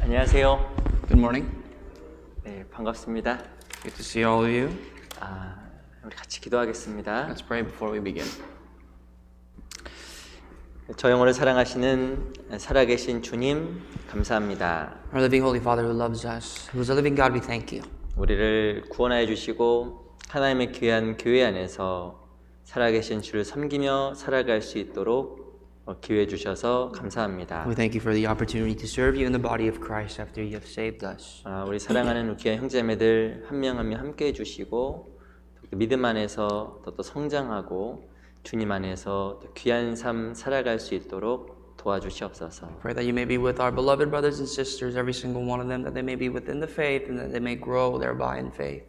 안녕하세요. Good morning. 네, 반갑습니다. Good to see all of you. 우리 같이 기도하겠습니다. Let's pray before we begin. 저 영혼을 사랑하시는 살아계신 주님, 감사합니다. Our living Holy Father who loves us, who is a living God, we thank you. 우리를 구원하여 주시고 하나님의 귀한 교회 안에서 살아계신 주를 섬기며 살아갈 수 있도록 기회 주셔서 감사합니다. We thank you for the opportunity to serve you in the body of Christ after you have saved us. 우리 사랑하는 귀한 형제매들 한 명 한 명 함께 해주시고 믿음 안에서 또 성장하고 주님 안에서 또 귀한 삶 살아갈 수 있도록 도와주시옵소서. Pray that you may be with our beloved brothers and sisters, every single one of them, that they may be within the faith and that they may grow thereby in faith.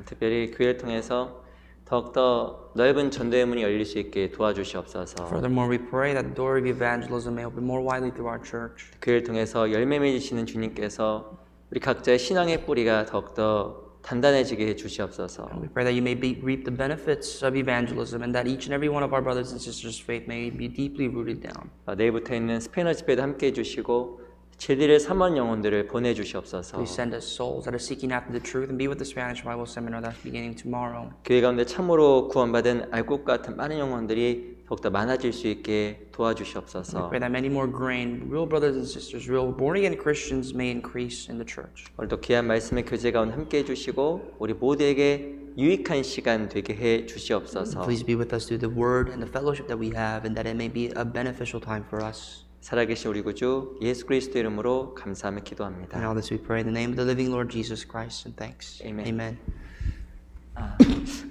특별히 교회를 통해서 더욱더 넓은 전도의 문이 열릴 수 있게 도와주시옵소서. Furthermore, we pray that the door of evangelism may open more widely through our church. 교회를 통해서 열매 맺으시는 주님께서 우리 각자의 신앙의 뿌리가 더욱더 단단해지게 해 주시옵소서. We pray that you may reap the benefits of evangelism and that each and every one of our brothers and sisters' faith may be deeply rooted down. 내일부터 있는 스페인어 집회도 함께 해주시고 진리를 삼원 영혼들을 보내주시옵소서. Please send us souls that are seeking after the truth and be with the Spanish Bible seminar that's beginning tomorrow. 교회 가운데 참으로 구원받은 알곡 같은 많은 영혼들이 더욱더 많아질 수 있게 도와주시옵소서. We pray that many more real brothers and sisters, real born-again Christians may increase in the church. 오늘도 귀한 말씀의 교제 가운데 함께 해주시고 우리 모두에게 유익한 시간 되게 해 주시옵소서. Please be with us through the word and the fellowship that we have and that it may be a beneficial time for us. 살아계신 우리 구주 예수 그리스도 이름으로 감사하며 And 기도합니다. all this we pray in the name of the living Lord Jesus Christ and thanks. Amen. Amen.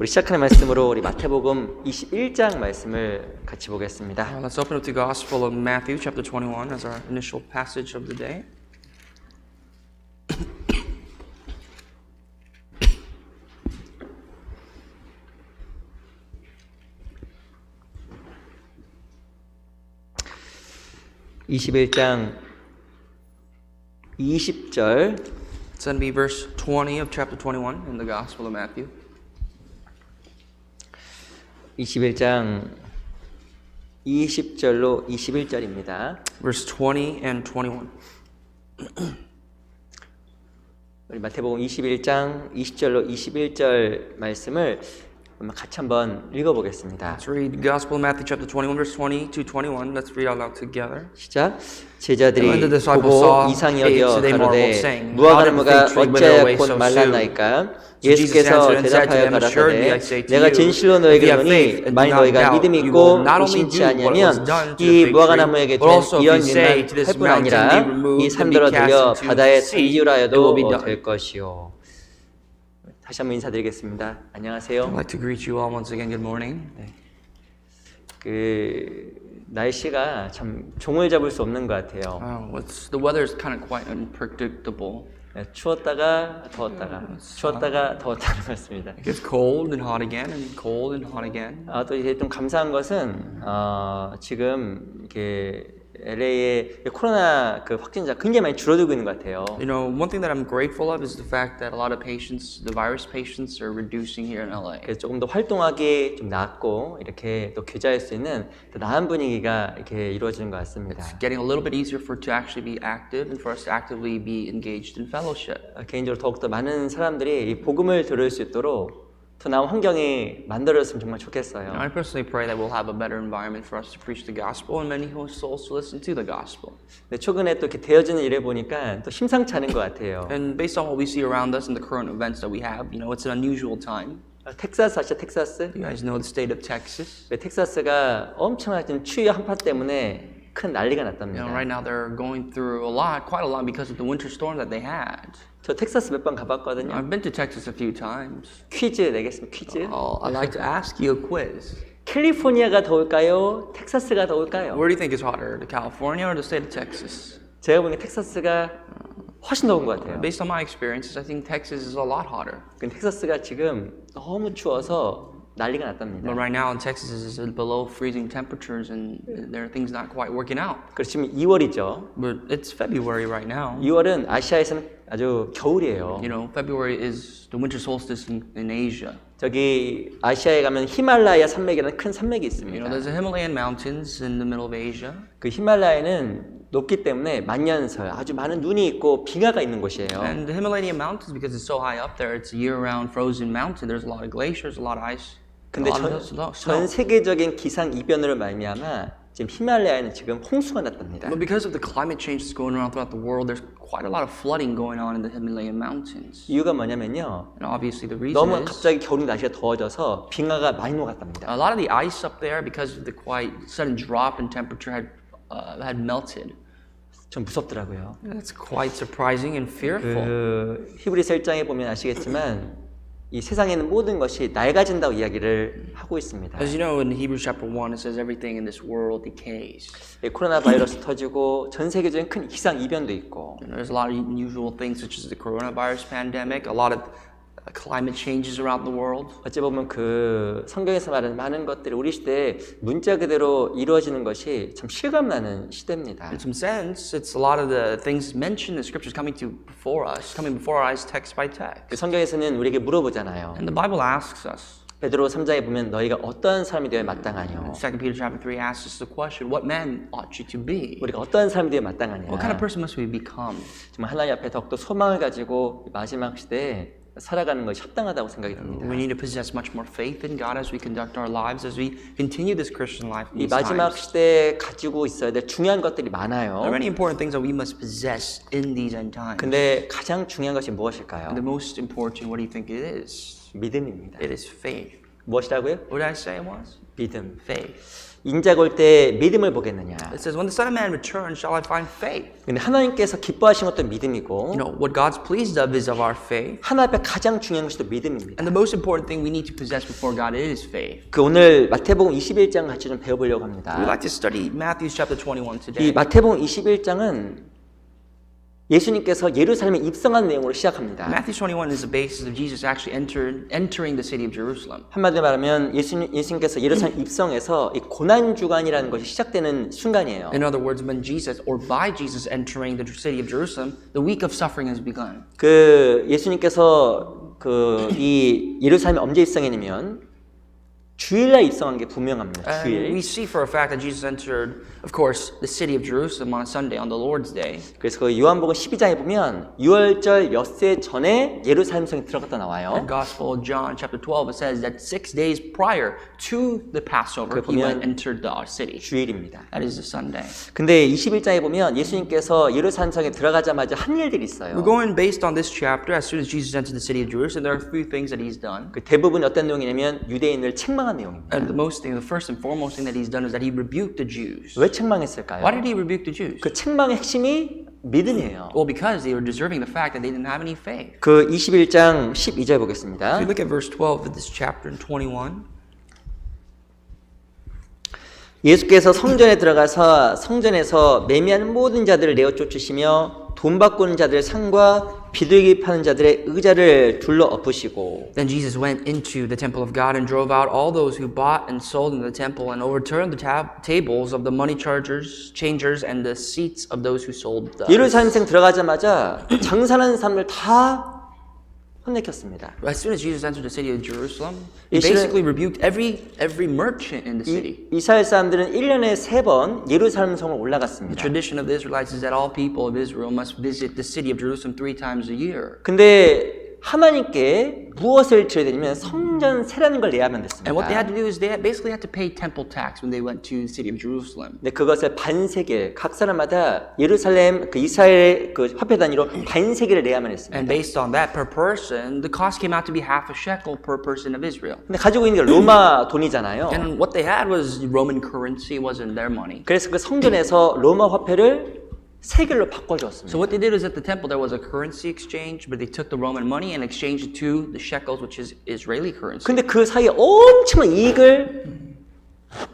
우리 시작하는 말씀으로 우리 마태복음 21장 말씀을 같이 보겠습니다. Let's open up the Gospel of Matthew chapter 21 as our initial passage of the day. (21장 20절) It's going to be verse 20 of chapter 21 in the Gospel of Matthew. 21장 20절로 21절입니다. Verse 20 and 21. 우리 마태복음 21장 20절로 21절 말씀을 같이 한번 읽어보겠습니다. Let's read the Gospel of Matthew chapter 21 verse 20 to 21. Let's read out loud together. 시작. 제자들이 And when the disciples 보고 saw 이상히 it, 여겨 they marveled, 가로되 saying, 무화과나무가 How did the fig tree 어찌하여 wither away 곧 so 말랐나이까? So Jesus 예수께서 answered and said to 대답하여 them, Assuredly I 가라사대 say to 내가 you, 진실로 if 너에게 you have faith 이르노니 and 만일 do not 너희가 doubt, 믿음이 you 있고 will not only 의심치 do what was 아니하면 done to the 이 fig 무화과나무에게 tree, but also 된 if 이런 you say 일만 to this 할 뿐 mountain, 아니라 be removed 이 and be 산더러 cast 들려 into the 바다에 sea, it will be 던지우라여도 done. 될 것이요. 다시 한번 인사드리겠습니다. 안녕하세요. I'd like to greet you all once again. Good morning. 날씨가 참 종을 잡을 수 없는 것 같아요. The weather is kind of quite unpredictable. 추웠다가 더웠다가 추웠다가 더웠다는 것 같습니다. It gets cold and hot again and cold and hot again. 또 이제 좀 감사한 것은 지금 이렇게 LA의 코로나 확진자 굉장히 많이 줄어들고 있는 것 같아요. You know, one thing that I'm grateful of is the fact that a lot of patients, the virus patients, are reducing here in LA. 그래서 조금 더 활동하기 좀 낫고 이렇게 또 교제할 수 있는 더 나은 분위기가 이렇게 이루어지는 것 같습니다. It's getting a little bit easier to actually be active and for us to actively be engaged in fellowship. 개인적으로 더욱더 많은 사람들이 이 복음을 들을 수 있도록 더 나은 환경이 만들어졌으면 정말 좋겠어요. I personally pray that we'll have a better environment for us to preach the gospel and many souls to listen to the gospel. 근데 최근에 또 이렇게 되어지는 일을 보니까 또 심상치 않은 것 같아요. And based on what we see around us and the current events that we have, you know, it's an unusual time. 텍사스 아시죠? 텍사스? You guys know the state of Texas. 텍사스가 엄청난 추위 한파 때문에 큰 난리가 났답니다. You know, right now they're going through quite a lot because of the winter storm that they had. 저 텍사스 몇 번 가봤거든요. I've been to Texas a few times. 퀴즈 내겠습니다. 퀴즈. I'd like to ask you a quiz. 캘리포니아가 더울까요? 텍사스가 더울까요? Where do you think is hotter, the California or the state of Texas? 제가 보기엔 텍사스가 훨씬 더운 것 같아요. Based on my experiences, I think Texas is a lot hotter. 근데 텍사스가 지금 너무 추워서 난리가 났답니다. But right now in Texas is below freezing temperatures and there are things not quite working out. 그래서 지금 2월이죠. But it's February right now. 2월은 아시아에서는 아주 겨울이에요. You know, February is the winter solstice in Asia. 저기 아시아에 가면 히말라야 산맥이라는 큰 산맥이 You know, 있습니다. there's the Himalayan mountains in the middle of Asia. 그 히말라야는 높기 때문에 만년설, 아주 많은 눈이 있고 빙하가 있는 곳이에요. And the Himalayan mountains, because it's so high up there, it's a year-round frozen mountain. There's a lot of glaciers, a lot of ice. 근데 전 세계적인 기상 이변으로 말미암아 지금 히말라야는 지금 홍수가 났답니다. But because of the climate change that's going around throughout the world, there's quite a lot of flooding going on in the Himalayan mountains. 이유가 뭐냐면요. And obviously the reason 너무 is 갑자기 겨울이 날씨가 더워져서 빙하가 많이 녹았답니다. a lot of the ice up there, because of the quite sudden drop in temperature, had melted. 좀 무섭더라고요. That's quite surprising and fearful. 그 히브리서 1장에 보면 아시겠지만 이 세상에 있는 모든 것이 낡아진다고 이야기를 하고 있습니다. As you know, in Hebrews chapter 1, it says everything in this world decays. 코로나 바이러스 터지고 전 세계적인 큰 기상 이변도 있고 And there's a lot of unusual things such as the coronavirus pandemic, a lot of climate changes around the world. 어찌 보면 그 성경에서 말하는 많은 것들이 우리 시대에 문자 그대로 이루어지는 것이 참 실감나는 시대입니다. In some sense, it's a lot of the things mentioned in the scriptures coming before our eyes, text by text. 그 성경에서는 우리에게 물어보잖아요. And the Bible asks us. 베드로 3장에 보면 너희가 어떠한 사람이 되어야 마땅하뇨? 2 Peter chapter 3 asks us the question, what man ought you to be? 우리가 어떠한 사람이 되어야 마땅하냐? What kind of person must we become? 정말 하나님 앞에 더욱더 소망을 가지고 마지막 시대에 살아가는 것이 합당하다고 생각이 듭니다. We need to possess much more faith in God as we conduct our lives, as we continue this Christian life in 이 these 마지막 times. 시대에 가지고 있어야 될 중요한 것들이 많아요. There are many important things that we must possess in these end times. 근데 가장 중요한 것이 무엇일까요? And the most important, what do you think it is? 믿음입니다. It is faith. 무엇이라고요? What did I say it was? 믿음. Faith. 인자가 올 때 믿음을 보겠느냐? It says, when the Son of Man returns, shall I find faith? 근데 하나님께서 기뻐하신 것도 믿음이고 You know, what God's pleased of is of our faith. 하나 앞에 가장 중요한 것이 또 믿음입니다. And the most important thing we need to possess before God is faith. 그 오늘 마태복음 21장 같이 좀 배워보려고 합니다. We'd like to study Matthew chapter 21 이 today. 마태복음 21장은 예수님께서 예루살렘에 입성한 내용으로 시작합니다. Matthew 21 is the basis of Jesus actually entering the city of Jerusalem. 한마디로 말하면 예수님께서 예루살렘 입성해서 이 고난 주간이라는 것이 시작되는 순간이에요. In other words, when Jesus, or by Jesus entering the city of Jerusalem, the week of suffering has begun. 그 예수님께서 그 이 예루살렘에 언제 입성했냐면 주일날 입성한 게 분명합니다. And 주일. we see for a fact that Jesus entered, of course, the city of Jerusalem on a Sunday, on the Lord's Day. 그래서 그 요한복음 12장에 보면 6월절 엿새 전에 예루살렘 성에 들어갔다 나와요. In the Gospel of John, chapter 12, it says that 6 days prior to the Passover, he entered the city. 주일입니다. That is a Sunday. 근데 21장에 보면 예수님께서 예루살렘 성에 들어가자마자 한 일들이 있어요. We're going based on this chapter. As soon as Jesus entered the city of Jerusalem, there are a few things that he's done. 그 대부분 어떤 내용이냐면 유대인을 책망한 내용입니다. And the first and foremost thing that he's done is that he rebuked the Jews. 왜 책망했을까요? Why did he rebuke the Jews? 그 책망의 핵심이 믿음이에요. Well, because they were deserving the fact that they didn't have any faith. 그 21장 12절 보겠습니다. So we look at verse 12 of this chapter in 21. 예수께서 성전에 들어가서 성전에서 매매하는 모든 자들을 내어 쫓으시며 돈 바꾸는 자들의 상과 비둘기 파는 자들의 의자를 둘러 엎으시고 Then Jesus went into the temple of God and drove out all those who bought and sold in the temple and overturned the tables of the money changers and the seats of those who sold doves. 예루살렘 들어가자마자 장사하는 사람들 다 혼내켰습니다. As soon as Jesus entered the city of Jerusalem, 이 he 실은- basically rebuked every merchant in the city. 이스라엘 사람들은 1년에 3번 예루살렘 성을 The 올라갔습니다. tradition of the Israelites is that all people of Israel must visit the city of Jerusalem 3 times a year. 근데 하나님께 무엇을 드려야 되냐면 성전 세라는 걸 내야만 됐습니다. And what they had to do is they basically had to pay temple tax when they went to the city of Jerusalem. 근데 그것을 반세겔 각 사람마다 예루살렘 그 이스라엘 그 화폐 단위로 반세겔을 내야만 했습니다. And based on that, per person, the cost came out to be half a shekel per person of Israel. 근데 가지고 있는 게 로마 돈이잖아요. And what they had was Roman currency, it wasn't their money. 그래서 그 성전에서 로마 화폐를 세겔로 바꿔줬습니다. So what they did is at the temple there was a currency exchange, but they took the Roman money and exchanged it to the shekels, which is Israeli currency. 근데 그 사이에 엄청난 이익을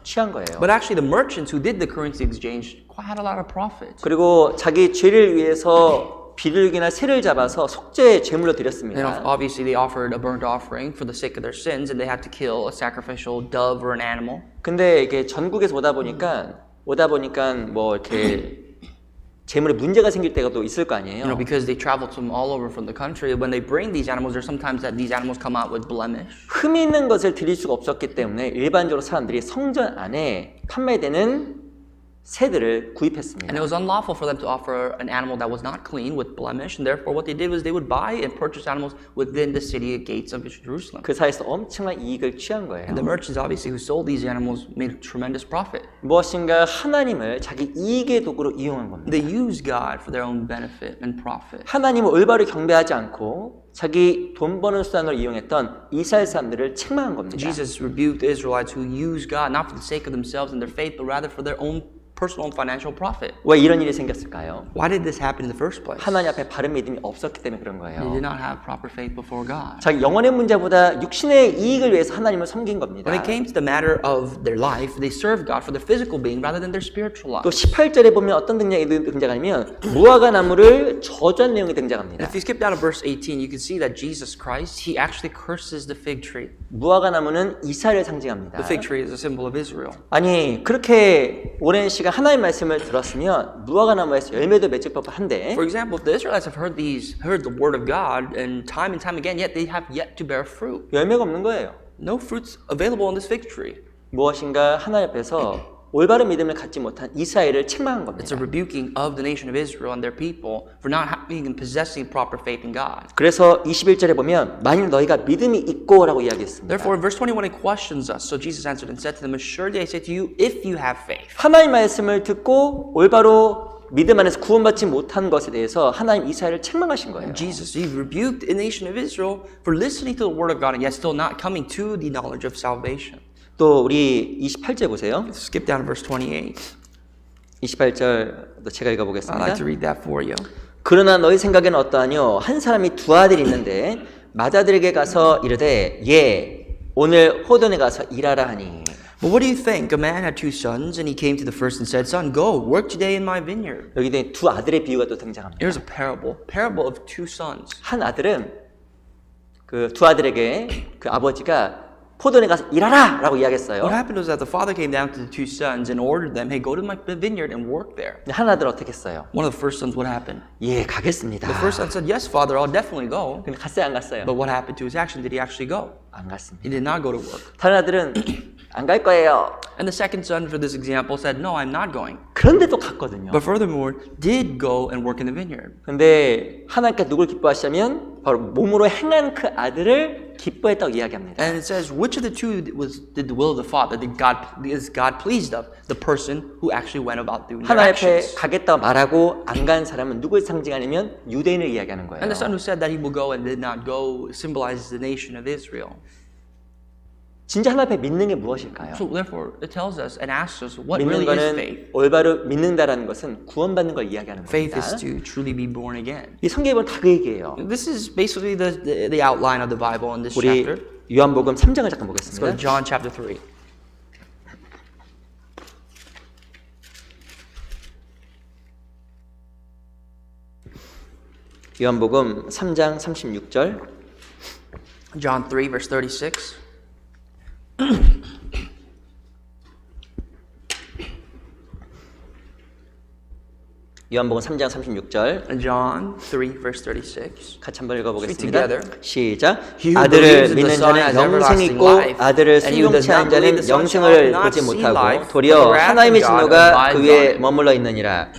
취한 거예요. But actually the merchants who did the currency exchange had a lot of profit. 그리고 자기 죄를 위해서 비둘기나 새를 잡아서 속죄 제물로 드렸습니다. And obviously they offered a burnt offering for the sake of their sins, and they had to kill a sacrificial dove or an animal. 근데 이게 전국에서 오다 보니까 뭐 이렇게 재물에 문제가 생길 때가 또 있을 거 아니에요. You know, because they traveled from all over from the country. When they bring these animals, there's sometimes that these animals come out with blemish. 흠이 있는 것을 드릴 수가 없었기 때문에 일반적으로 사람들이 성전 안에 판매되는 새들을 구입했습니다. And it was unlawful for them to offer an animal that was not clean with blemish, and therefore what they did was they would buy and purchase animals within the city gates of Jerusalem. 그 사이에서 엄청난 이익을 취한 거예요. And the merchants obviously who sold these animals made a tremendous profit. 무엇인가 하나님을 자기 이익의 도구로 이용한 겁니다. They used God for their own benefit and profit. 하나님을 올바로 경배하지 않고 자기 돈 버는 수단으로 이용했던 이스라엘 사람들을 책망한 겁니다. Jesus rebuked the Israelites who used God not for the sake of themselves and their faith, but rather for their own personal and financial profit. 왜 이런 일이 생겼을까요? Why did this happen in the first place? 하나님 앞에 바른 믿음이 없었기 때문에 그런 They 거예요. did not have proper faith before God. 자기 영혼의 문제보다 육신의 이익을 위해서 하나님을 섬긴 겁니다. When it came to the matter of their life, they served God for their physical being rather than their spiritual 또 life. 18절에 보면 어떤 등장이 등장하냐면 무화과 나무를 저주한 내용이 등장합니다. If you skip down to verse 18, you can see that Jesus Christ, he actually curses the fig tree. 무화과 나무는 이스라엘을 상징합니다. The fig tree is a symbol of Israel. 아니 그렇게 오랜 시간 하나님의 말씀을 들었으면 무화과 나무에서 열매도 맺을 법한데 For example, if the Israelites have heard the word of God and time again, yet they have yet to bear fruit. 열매가 없는 거예요. No fruits available on this fig tree. 무엇인가 하나님 앞에서 올바른 믿음을 갖지 못한 이스라엘을 책망한 It's a 겁니다. rebuking of the nation of Israel and their people for not having and possessing proper faith in God. 그래서 21절에 보면 만일 너희가 믿음이 있고라고 이야기했습니다. Therefore, in verse 21, it questions us. So Jesus answered and said to them, Assuredly I say to you, if you have faith. 하나님 말씀을 듣고 올바로 믿음 안에서 구원받지 못한 것에 대해서 하나님 이스라엘을 책망하신 거예요. Jesus, he rebuked the nation of Israel for listening to the word of God and yet still not coming to the knowledge of salvation. 또 우리 28절 보세요. Skip down to verse 28. 28절도 제가 I'd 읽어보겠습니다. like to read that for you. 그러나 너희 생각에는 어떠하뇨? 한 사람이 두 아들이 있는데 맏아들에게 가서 이르되 예 오늘 호돈에 가서 일하라 하니 But what do you think? A man had two sons, and he came to the first and said, Son, go, work today in my vineyard. 여기 두 아들의 비유가 또 등장합니다. Here's a parable of two sons. 한 아들은 그 두 아들에게 그 아버지가 포도원에 가서 일하라 라고 이야기했어요. What happened was that the father came down to the two sons and ordered them, hey, go to my vineyard and work there. 근데 한 아들 어떻게 했어요? One of the first sons, what happened? 예 가겠습니다. The first son said, yes, father, I'll definitely go. 근데 갔어요 안 갔어요? But what happened to his action? Did he actually go? 안 갔습니다. He did not go to work. 다른 아들은 안 갈 거예요. And the second son, for this example, said, no, I'm not going. 그런데 또 갔거든요. But furthermore, did go and work in the vineyard. 근데 하나님께서 누굴 기뻐하시냐면 바로 몸으로 행한 그 아들을 기뻐했다고 이야기합니다. And it says, which of the two did the will of the father? Is God pleased of? The person who actually went about doing their 하나님 앞에 actions. 가겠다고 말하고 안 간 사람은 누굴 상징하냐면 유대인을 이야기하는 거예요. And the son who said that he will go and did not go symbolizes the nation of Israel. 진짜 하나님 앞에 믿는 게 무엇일까요? So therefore, it tells us and asks us what 믿는 really is 거는 faith. 올바로 믿는다라는 것은 구원받는 걸 이야기하는 Faith 겁니다. is to truly be born again. 이 성경에 보면 다 그 얘기예요. This is basically the outline of the Bible in this 우리 chapter. 요한복음 3장을 잠깐 Let's go 보겠습니다. to John chapter 3. 요한복음 3장 36절. John 3, verse 36. 요한복음 3장 36절. John 3, verse 36. 같이 한번 읽어보겠습니다. together. 시작. He who 아들을 believes in the 믿는 Son 자는 has 영생이 everlasting 있고 life, 아들을 and he who does 순종치 않은 not believe 자는 the Son 영생을 shall not 보지 see 못하고 life, but the 도리어 wrath 하나님의 of God 진노가 abides 그 위에 on him. 머물러 있느니라.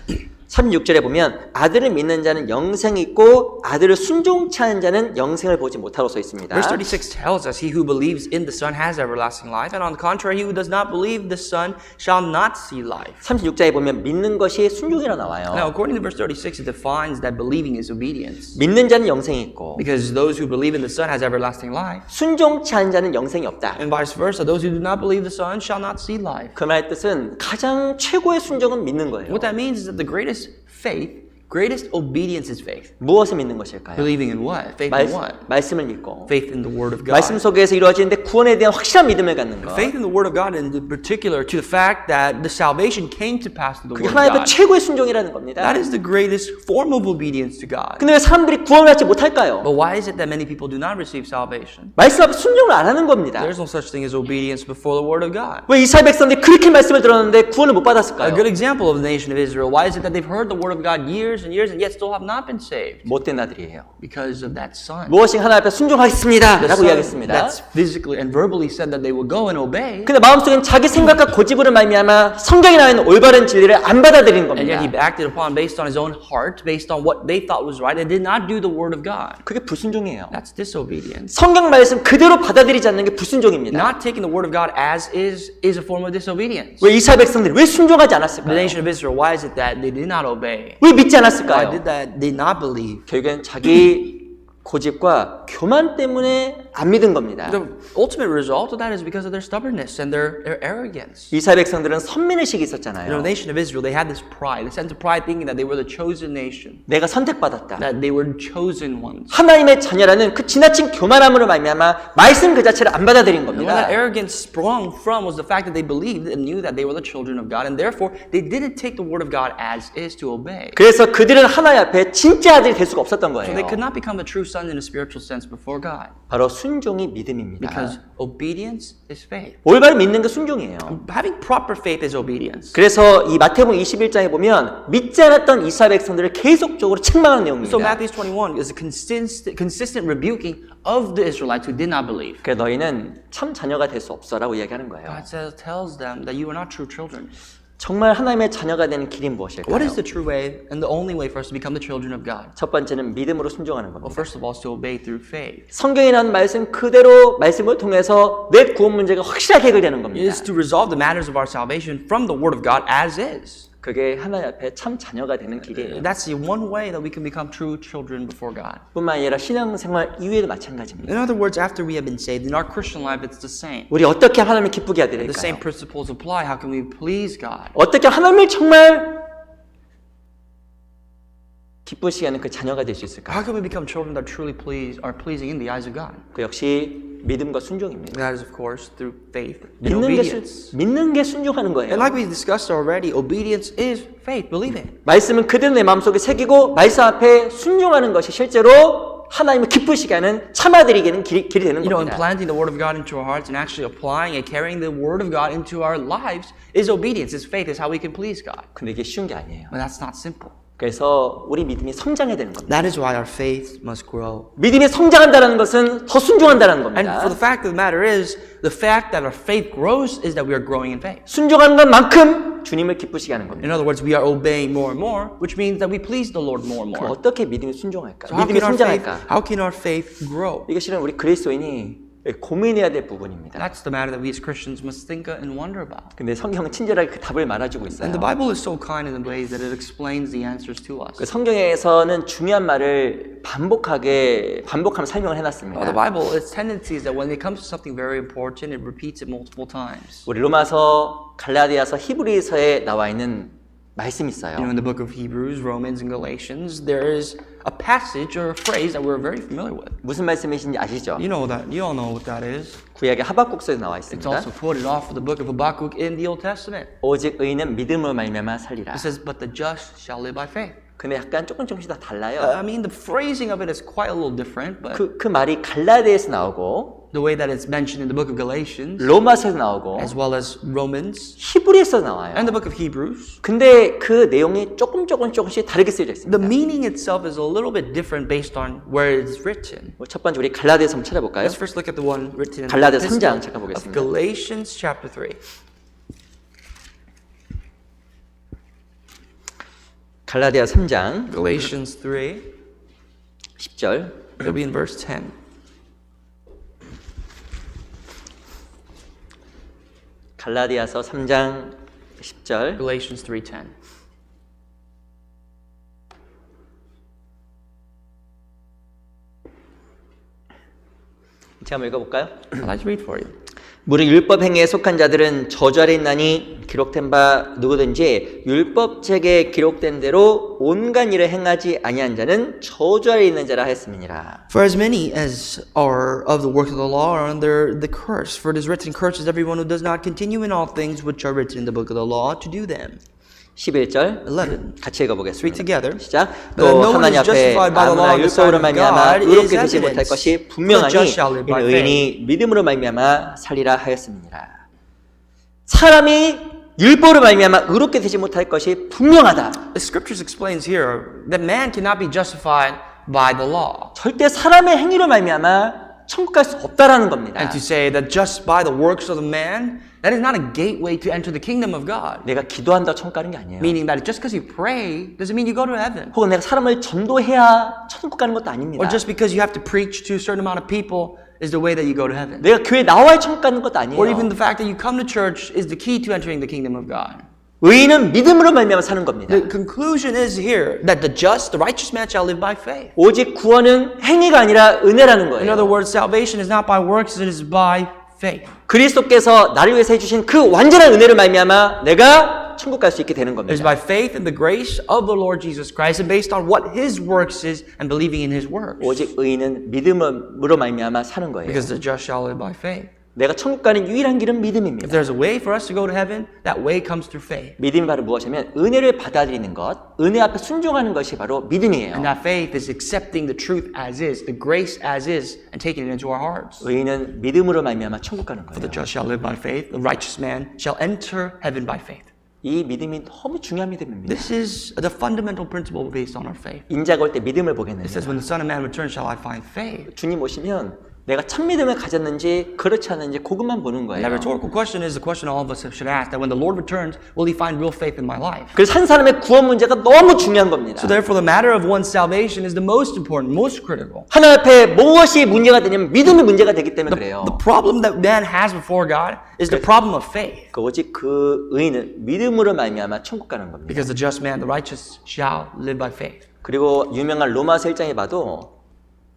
36절에 보면 아들을 믿는 자는 영생이 있고 아들을 순종치 않은 자는 영생을 보지 못하고 써 있습니다. Verse 36 tells us, he who believes in the Son has everlasting life, and on the contrary, he who does not believe the Son shall not see life. 36절에 보면 믿는 것이 순종이라 나와요. Now, according to verse 36, it defines that believing is obedience. 믿는 자는 영생이 있고 Because those who believe in the Son has everlasting life, 순종치 않은 자는 영생이 없다. and vice versa, those who do not believe the Son shall not see life. 그 말의 뜻은 가장 최고의 순종은 믿는 거예요. What that means is that the greatest faith, greatest obedience is faith. 무엇을 믿는 것일까요? Believing in what? Faith in what? 말씀을 믿고 Faith in the Word of 말씀 God. 속에서 이루어지는데 구원에 대한 확실한 믿음을 갖는 것. Faith in the Word of God, and in particular to the fact that the salvation came to pass through the 그게 Word of 하나님 앞에 God. 최고의 순종이라는 겁니다. That is the greatest form of obedience to God. 근데 왜 사람들이 구원을 받지 못할까요? But why is it that many people do not receive salvation? 말씀 앞에 순종을 안 하는 겁니다. There's no such thing as obedience before the Word of God. 왜 이스라엘 백성들이 그렇게 말씀을 들었는데 구원을 못 A 받았을까요? good example of the nation of Israel. Why is it that they've heard the Word of God years years and years and yet still have not been saved 못된 아들이에요. because of that son. 무엇이 하나님 앞에 순종하겠습니다 The 라고 son 이야기했습니다. that's physically and verbally said that they would go and obey. 근데 마음속엔 자기 생각과 고집으로 말미암아 성경에 나와 있는 올바른 진리를 안 받아들이는 And yet he 겁니다. acted upon based on his own heart, based on what they thought was right, and did not do the word of God. 그게 불순종이에요. That's disobedience. 성경 말씀 그대로 받아들이지 않는 게 불순종입니다. Not taking the word of God as is a form of disobedience. 왜 이스라엘 백성들이 왜 순종하지 The 않았을까요? nation of Israel, why is it that they did not obey? 왜 믿지 Why 않았을까요? did that they not believe? 결국엔 자기 고집과 교만 때문에 안 믿은 겁니다. The ultimate result of that is because of their stubbornness and their arrogance. 이스라엘 백성들은 선민의식이 You know, 있었잖아요. the nation of Israel, they had this pride, a sense of pride, thinking that they were the chosen nation, 내가 선택받았다. that they were chosen ones. 하나님의 자녀라는 그 지나친 교만함으로 말미암아 말씀 그 자체를 안 받아들인 And where that 겁니다. arrogance sprung from was the fact that they believed and knew that they were the children of God, and therefore they didn't take the word of God as is to obey. 그래서 그들은 하나님 앞에 진짜 아들이 될 수가 없었던 So they could 거예요. not become a true son in a spiritual sense before God, 바로 순종이 믿음입니다. because obedience is faith. 올바로 믿는 게 순종이에요. Having proper faith is obedience. 그래서 이 마태복음 21장에 보면 믿지 않았던 이스라엘 백성들을 계속적으로 책망하는 So 내용입니다. Matthew 21 is a consistent rebuking of the Israelites who did not believe. 그래 너희는 참 자녀가 될 수 없어라고 이야기하는 거예요. God tells them that you are not true children. 정말 하나님의 자녀가 되는 길이 What 무엇일까요? is the true way and the only way for us to become the children of God? 첫 번째는 믿음으로 순종하는 Well, 겁니다. first of all, is to obey through faith. 성경에 나온 말씀 그대로 말씀을 통해서 내 구원 문제가 확실하게 해결되는 It 겁니다. is to resolve the matters of our salvation from the Word of God as is. 그게 하나님 앞에 참 자녀가 되는 길이에요. That's the one way that we can become true children before God. 뿐만 아니라 신앙생활 이후에도 마찬가지입니다. In other words, after we have been saved, in our Christian life, it's the same. 우리 어떻게 하나님을 기쁘게 해야 The same 될까요? principles apply. How can we please God? 어떻게 하나님을 정말 기쁘시게 하는 그 자녀가 될 수 있을까요? How can we become children that truly are pleasing in the eyes of God? 그 역시 믿음과 순종입니다. That is, of course, through faith and 믿는 게 순종하는 거예요. And like we discussed already, obedience is faith, believing. 말씀은 그대로 내 마음속에 새기고 말씀 앞에 순종하는 것이 실제로 하나님을 기쁘시게 하는 참아들이게는 길이 되는 You know, 겁니다. implanting the Word of God into our hearts and actually applying and carrying the Word of God into our lives is obedience, is faith, is how we can please God. 근데 이게 쉬운 게 아니에요. But that's not simple. 그래서 우리 믿음이 성장해야 되는 겁니다. That is why our faith must grow. 믿음이 성장한다는 것은 더 순종한다는 And for 겁니다. the fact of the matter is, the fact that our faith grows is that we are growing in faith. 순종하는 것만큼 주님을 기쁘시게 하는 겁니다. In other words, we are obeying more and more, which means that we please the Lord more and 그럼 more. 어떻게 믿음이 순종할까? So how 믿음이 can 성장할까? our faith grow? 이게 실은 우리 그리스도인이 고민해야 될 부분입니다. That's the matter that we as Christians must think and wonder about. 근데 성경은 친절하게 그 답을 말해주고 있어요. And the Bible is so kind in the ways that it explains the answers to us. 그 성경에서는 중요한 말을 반복하면 설명을 The 해놨습니다. Bible, its tendency is that when it comes to something very important, it repeats it multiple times. 우리 로마서, 갈라디아서, 히브리서에 나와 있는 말씀이 있어요. You know, in the book of Hebrews, Romans, and Galatians, there is a passage or a phrase that we're very familiar with. 무슨 말씀이신지 아시죠? You all know what that is. 구약의 하박국서에 나와 It's 있습니다. also quoted off of the book of Habakkuk in the Old Testament. 오직 의인은 믿음으로 말미암아 살리라. It says, "But the just shall live by faith." 근데 약간 조금씩 다 달라요. I mean, the phrasing of it is quite a little different, but 그 말이 갈라디아에서 나오고 the way that it's mentioned in the book of Galatians, 로마서에서 나오고 as well as Romans, 히브리에서 나와요. and the book of Hebrews, 근데 그 내용이 조금씩 다르게 쓰여져 있습니다. the meaning itself is a little bit different based on where it's written. 첫 번째 우리 갈라디아서 한번 찾아볼까요? Let's first look at the one written in the 갈라디아 epistle 3장 잠깐 of 보겠습니다. Galatians chapter 3. 갈라디아 3장 Galatians 3, 10절 it'll be in verse 10. 갈라디아서 3장 10절 Galatians 3:10. 제가 한번 읽어볼까요? I'd like to read for you. 무릇 율법 행위에 속한 자들은 저주 아래 있나니 기록된 바 누구든지 율법책에 기록된 대로 온갖 일을 행하지 아니한 자는 저주 아래 있는 자라 하였음이니라. For as many as are of the works of the law are under the curse. For it is written, "Cursed is everyone who does not continue in all things which are written in the book of the law to do them." 11절 11. 같이 읽어보겠습니다. together. 시작. But that 또 no one 하나님 is 앞에 justified by the law 아무나 in the sight 율법으로 of 말미암아 God 의롭게 is 되지 못할 evidence. 것이 The 분명하니 just shall live by 이는 의인이 믿음으로 말미암아 살리라 하였습니다. 사람이 율법으로 말미암아 의롭게 되지 못할 것이 분명하다. The scriptures explains here that man cannot be justified by the law. 절대 사람의 행위로 말미암아 천국 갈 수 없다라는 겁니다. And to say that just by the works of the man, that is not a gateway to enter the kingdom of God. 내가 기도한다고 천국 가는 게 아니에요. Meaning that just because you pray doesn't mean you go to heaven. 혹은 내가 사람을 전도해야 천국 가는 것도 아닙니다. Or just because you have to preach to a certain amount of people is the way that you go to heaven. 내가 교회 나와야 천국 가는 것도 아니에요. Or even the fact that you come to church is the key to entering the kingdom of God. 의인은 믿음으로 말미암아 사는 겁니다. The conclusion is here that the righteous man shall live by faith. 오직 구원은 행위가 아니라 은혜라는 In other 거예요. words, salvation is not by works, it is by faith. 그리스도께서 나를 위해서 해주신 그 완전한 은혜로 말미암아 내가 천국 갈 수 있게 되는 It is 겁니다. by faith in the grace of the Lord Jesus Christ and based on what His works is and believing in His works. 오직 의인은 믿음으로 말미암아 사는 거예요. Because the just shall live by faith. 내가 천국 가는 유일한 길은 If 믿음입니다. there's a way for us to go to heaven, that way comes through faith. 믿음이 바로 무엇이냐면 은혜를 받아들이는 것, 은혜 앞에 순종하는 것이 바로 믿음이에요. And that faith is accepting the truth as is, the grace as is, and taking it into our hearts. 의인은 믿음으로 말미암아 천국 가는 For the 거예요. just shall live by faith, the righteous man shall enter heaven by faith. 이 믿음이 너무 중요한 믿음입니다. This is the fundamental principle based on our faith. 인자가 올 때 믿음을 It 보겠느냐. says, when the Son of Man returns, shall I find faith? 주님 오시면 내가 참 믿음을 가졌는지 그렇지 않은지 그것만 보는 And 거예요. that rhetorical question is the question all of us should ask, that when the Lord returns, will He find real faith in my life? 그래서 한 사람의 구원 문제가 너무 중요한 겁니다. So therefore, the matter of one's salvation is the most important, most critical. 하나님 앞에 무엇이 문제가 되냐면 믿음이 문제가 되기 때문에 그래요. The problem that man has before God is the problem of faith. 오직 그 의인은 믿음으로 말미암아 천국 가는 겁니다. Because the just man, the righteous, shall live by faith. 그리고 유명한 로마서 1장에 봐도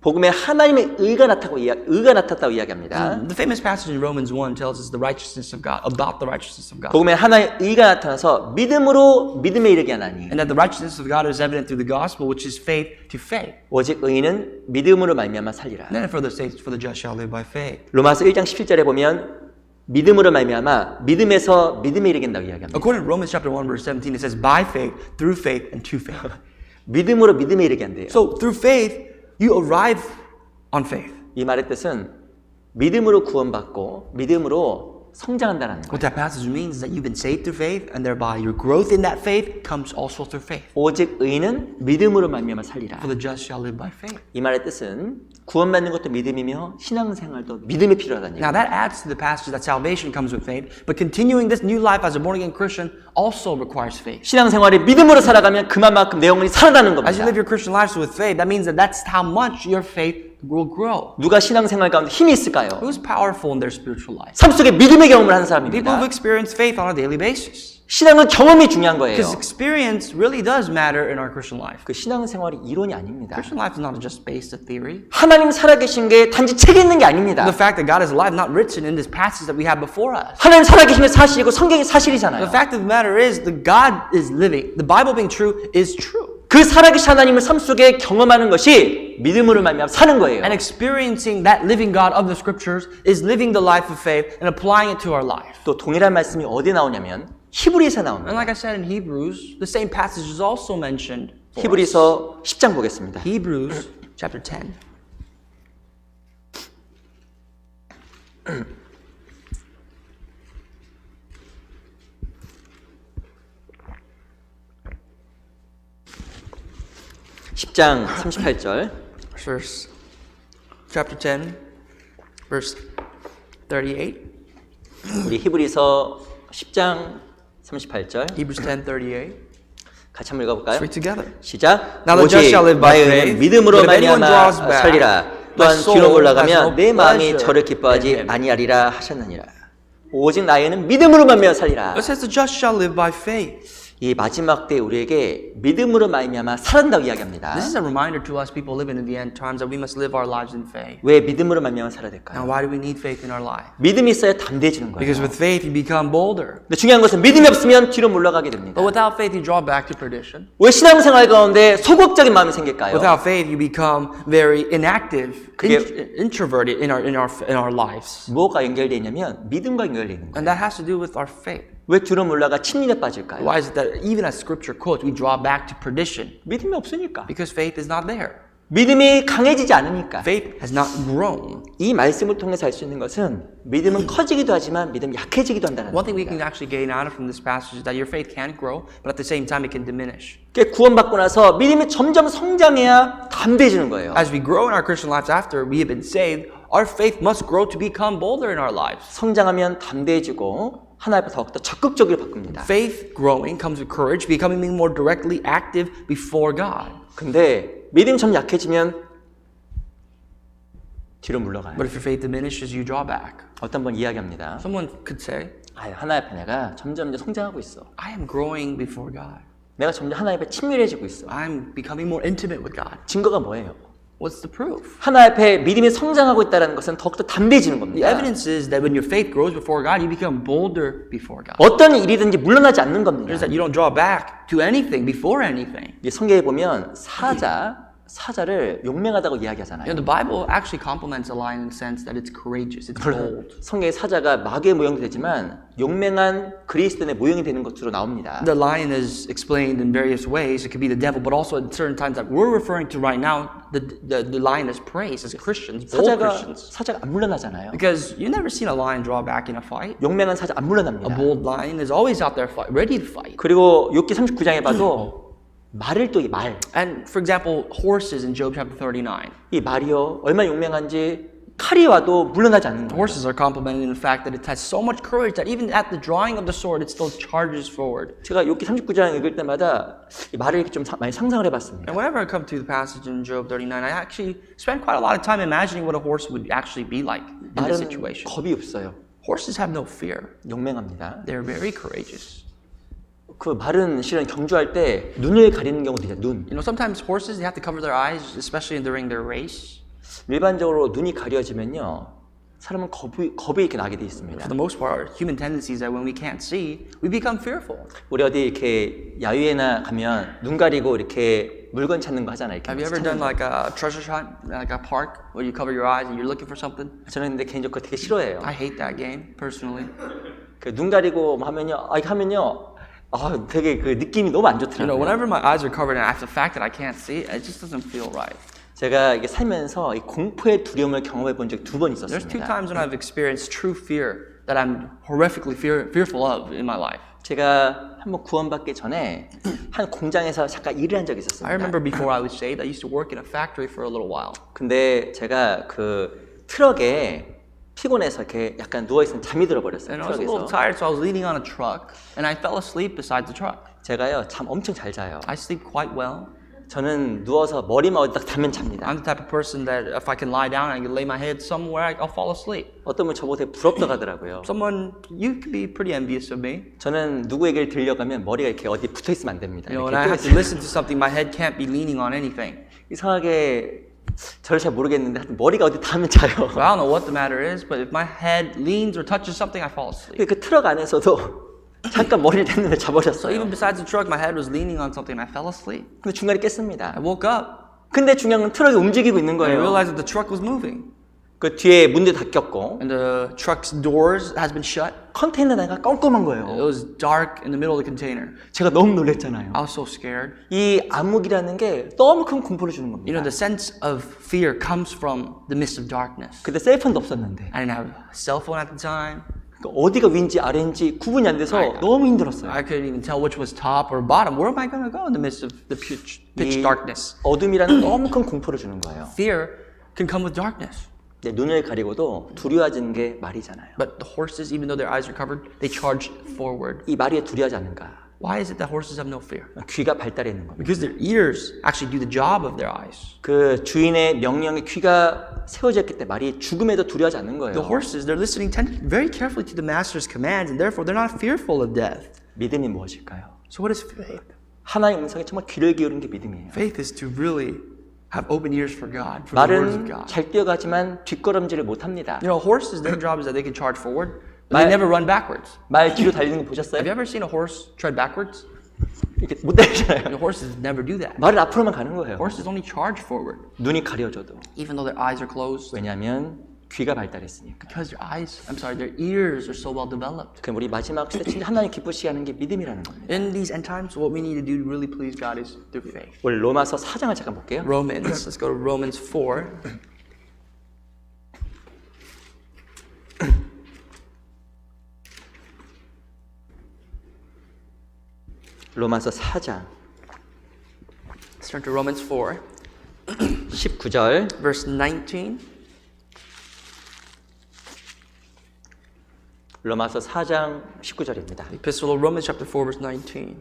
복음에 하나님의 의가 나타났다고 이야기합니다. The famous passage in Romans 1 tells us the righteousness of God, about the righteousness of God. 복음에 하나님의 의가 나타나서 믿음으로 믿음에 이르게 하나니 And that the righteousness of God is evident through the gospel, which is faith to faith. 오직 의인은 믿음으로 말미암아 살리라. And then for the just shall live by faith. 로마서 1장 17절에 보면 믿음으로 말미암아 믿음에서 믿음에 이르겠다고 이야기합니다. According to Romans chapter 1 verse 17, it says by faith, through faith, and to faith. 믿음으로 믿음에 이르게 한대요. So through faith, you arrive on faith. 이 말의 뜻은 믿음으로 구원받고 믿음으로 성장한다는 거예요. What that passage means is that you've been saved through faith, and thereby your growth in that faith comes also through faith. 오직 의인은 믿음으로 말미암아 살리라. For the just shall live by faith. 이 말의 뜻은 구원받는 것도 믿음이며 신앙생활도 믿음이 필요하다는 Now 얘기예요. that adds to the passage that salvation comes with faith, but continuing this new life as a born-again Christian also requires faith. 신앙생활이 믿음으로 살아가면 그만큼 내 영혼이 살아나는 As you live 겁니다. your Christian lives with faith, that means that that's how much your faith will grow. 누가 신앙생활 가운데 힘이 있을까요? Who's powerful in their spiritual life? 삶 속에 믿음의 경험을 하는 People who've 사람입니다. experienced faith on a daily basis. 신앙은 경험이 중요한 거예요. Because experience really does matter in our Christian life. 그 신앙생활이 이론이 아닙니다. Christian life is not just based on theory. 하나님 살아계신 게 단지 책에 있는 게 아닙니다. The fact that God is alive, not written in this passage that we have before us. 하나님 살아계신 게 사실이고 성경이 The 사실이잖아요. fact of the matter is that God is living. The Bible being true is true. 그 살아계신 하나님을 삶 속에 경험하는 것이 믿음으로 말미암아 사는 거예요. And experiencing that living God of the scriptures is living the life of faith and applying it to our life. 또 동일한 말씀이 어디에 나오냐면 히브리서에 And 나옵니다. like I said in Hebrews, the same passage is also mentioned. for us. 히브리서 10장 보겠습니다. Hebrews chapter 10. (10장 38절) Chapter 10, verse 38. 우리 히브리서 10장 38절 Hebrews 10:38. 같이 한번 읽어볼까요? Read together. 시작. Now the just 오직 shall live by 나의 faith. 은혜는 믿음으로 But if anyone 말미암아 draws back, 살리라. my 또한 soul 뒤로 has 올라가면 no 내 마음이 pleasure 저를 in 기뻐하지 him. 아니하리라 하셨느니라. 오직 나의 은혜는 믿음으로 말미암아 살리라. It says the just shall live by faith. 이 마지막 때 우리에게 믿음으로 말미암아 살아난다고 이야기합니다. This is a reminder to us people living in the end times that we must live our lives in faith. 왜 믿음으로 말미암아 살아야 Now 될까요? why do we need faith in our life? 믿음이 있어야 담대해지는 거예요. Because with faith you become bolder. 근데 중요한 것은 믿음이 없으면 뒤로 물러가게 됩니다. But without faith you draw back to perdition. 왜 신앙생활 가운데 소극적인 마음이 생길까요? Without faith you become very inactive, 그게- introverted in our lives. 뭐가 연결되어 있냐면 믿음과 연결되어 있는 거예요. And that has to do with our faith. 왜 뒤로 물러가 침륜에 빠질까요? Why is it that even as scripture quotes, we draw back to perdition? 믿음이 없으니까. Because faith is not there. 믿음이 강해지지 않으니까. Faith has not grown. 이 말씀을 통해서 알 수 있는 것은 믿음은 커지기도 하지만 믿음이 약해지기도 한다는 One thing we can 겁니다. actually gain out of from this passage is that your faith can grow, but at the same time it can diminish. 구원받고 나서 믿음이 점점 성장해야 담대해지는 거예요. As we grow in our Christian lives after we have been saved, our faith must grow to become bolder in our lives. 성장하면 담대해지고 하나님 앞에 더욱더 적극적으로 바꿉니다. Faith growing comes with courage, becoming more directly active before God. 근데 믿음이 좀 약해지면 뒤로 물러가요. But if your faith diminishes, you draw back. 어떤 분 이야기합니다. Someone could say, 하나님 앞에 내가 점점 성장하고 있어. I am growing before God. 내가 점점 하나님 앞에 친밀해지고 있어. I'm becoming more intimate with God. 증거가 뭐예요? What's the proof? 하나님 앞에 믿음이 성장하고 있다는 것은 더욱더 담대해지는 The 겁니다. evidence is that when your faith grows before God, you become bolder before God. 어떤 일이든지 물러나지 않는 겁니다. It is that you don't draw back to anything before anything. 이 성경에 보면 사자를 용맹하다고 You 이야기하잖아요. know, the Bible actually compliments a lion in the sense that it's courageous, it's 물론 bold. 성경의 사자가 마귀의 모형도 되지만 용맹한 그리스도인의 모형이 되는 것으로 나옵니다. The lion is explained in various ways. It could be the devil, but also at certain times that we're referring to right now, the lion is praised as Christians, bold Christians. 사자가 안 물러나잖아요. Because you've never seen a lion draw back in a fight. 용맹한 사자 안 A 물러납니다. bold lion is always out there ready to fight. 그리고 욥기 39장에 봐도 말을 또 이 말. And for example, horses in Job chapter 39. 이 말이요 얼마나 용맹한지 칼이 와도 물러나지 않는 거예요. Horses are complimented in the fact that it has so much courage that even at the drawing of the sword, it still charges forward. 제가 욥기 39장 읽을 때마다 이 말을 이렇게 좀 많이 상상을 해봤습니다. And whenever I come to the passage in Job 39, I actually spend quite a lot of time imagining what a horse would actually be like in this 말은 situation. 겁이 없어요. Horses have no fear. 용맹합니다. They're very courageous. 그 말은 실은 경주할 때 눈을 가리는 경우도 있어요. 눈. You know, sometimes horses, they have to cover their eyes, especially during their race. 일반적으로 눈이 가려지면요 사람은 겁이 이렇게 나게 돼 있습니다. For the most part, human tendency is that when we can't see, we become fearful. 우리 어디 이렇게 야유회나 가면 눈 가리고 이렇게 물건 찾는 거 하잖아요. 이렇게 Have you ever done like a treasure hunt, like a park, where you cover your eyes and you're looking for something? 저는 근데 개인적으로 되게 싫어해요. I hate that game, personally. 그 눈 가리고 하면요, 이렇게 하면요, 되게 그 느낌이 너무 안 You know, 좋더라고요. whenever my eyes are covered and after the fact that I can't see, it just doesn't feel right. 제가 이게 살면서 이 공포의 두려움을 경험해 본 적이 2번 There's two 있었습니다. times when I've experienced true fear that I'm horrifically fearful of in my life. 제가 한번 구원받기 전에 한 공장에서 잠깐 일을 한 적이 I 있었습니다. remember before I was saved, I used to work in a factory for a little while. 근데 제가 그 트럭에 피곤해서 이렇게 약간 누워있으면 잠이 들어버렸어요. And I was a little 트럭에서. tired, so I was leaning on a truck, and I fell asleep beside the truck. 제가요 잠 엄청 잘 자요. I sleep quite well. 저는 누워서 머리만 어디다 닿으면 잡니다. I'm the type of person that if I can lie down and I can lay my head somewhere, I'll fall asleep. 어떤 분 저보고 되게 부럽다고 하더라고요. Someone, you could be pretty envious of me. 저는 누구 얘기를 들려가면 머리가 이렇게 어디 붙어 있으면 안 됩니다. You know, when 이렇게 I have to listen to something, my head can't be leaning on anything. 이상하게 저를 잘 모르겠는데 하여튼 머리가 어디 닿으면 자요. So I don't know what the matter is, but if my head leans or touches something, I fall asleep. 근데 그 트럭 안에서도 잠깐 머리를 댔는데 So 자버렸어요. even besides the truck, my head was leaning on something and I fell asleep. 근데 중간에 깼습니다. I woke up 근데 중요한 건 트럭이 움직이고 있는 and I 거예요. realized that the truck was moving. 그 뒤에 문도 닫혔고 And the truck's doors has been shut. 컨테이너 안가 껌껌한 It 거예요. was dark in the middle of the container. 제가 너무 놀랐잖아요. I was so scared. 이 암흑이라는 게 너무 큰 공포를 주는 You 겁니다. know, the sense of fear comes from the midst of darkness. 그때 셀폰도 없었는데 I didn't have a cell phone at the time. 그러니까 어디가 위인지 아래인지 구분이 안 돼서 너무 힘들었어요. I couldn't even tell which was top or bottom. Where am I going to go in the midst of the pitch 이 darkness? 어둠이라는 너무 큰 공포를 주는 거예요. Fear can come with darkness. 네, 눈을 가리고도 두려워지는 게 말이잖아요. But the horses, even though their eyes are covered, they charge forward. 이 말이 왜 두려워하지 않는가? Why is it that horses have no fear? 귀가 발달해 있는 겁니다. Because their ears actually do the job of their eyes. 그 주인의 명령에 귀가 세워져 있기 때문에 말이 죽음에도 두려워하지 않는 The 거예요. horses, they're listening very carefully to the master's commands, and therefore they're not fearful of death. 믿음이 무엇일까요? So what is faith? 하나님의 음성에 정말 귀를 기울이는 게 믿음이에요. Faith is to really have open ears for God, for the words of 말은 God. 잘 뛰어가지만 뒷걸음질을 못합니다. You know, horses, their job is that they can charge forward, but they never run backwards. 말 뒤로 달리는 거 Have 보셨어요? you ever seen a horse tread backwards? 이렇게 못 달리잖아요. You know, horses never do that. 말은 앞으로만 가는 거예요. Horses only charge forward, 눈이 가려져도. even though their eyes are closed. 왜냐하면 귀가 발달했으니까. Because their ears are so well developed. 그럼 우리 마지막 시대 진짜 하나님 기쁘시게 하는 게 믿음이라는 겁니다. In these end times, what we need to do to really please God is through faith. 우리 로마서 4장을 잠깐 볼게요. Let's go to Romans 4. 로마서 4장 Let's turn to Romans 4, 19절 verse 19. 로마서 4장 19절입니다. Epistle of Romans chapter 4, verse 19.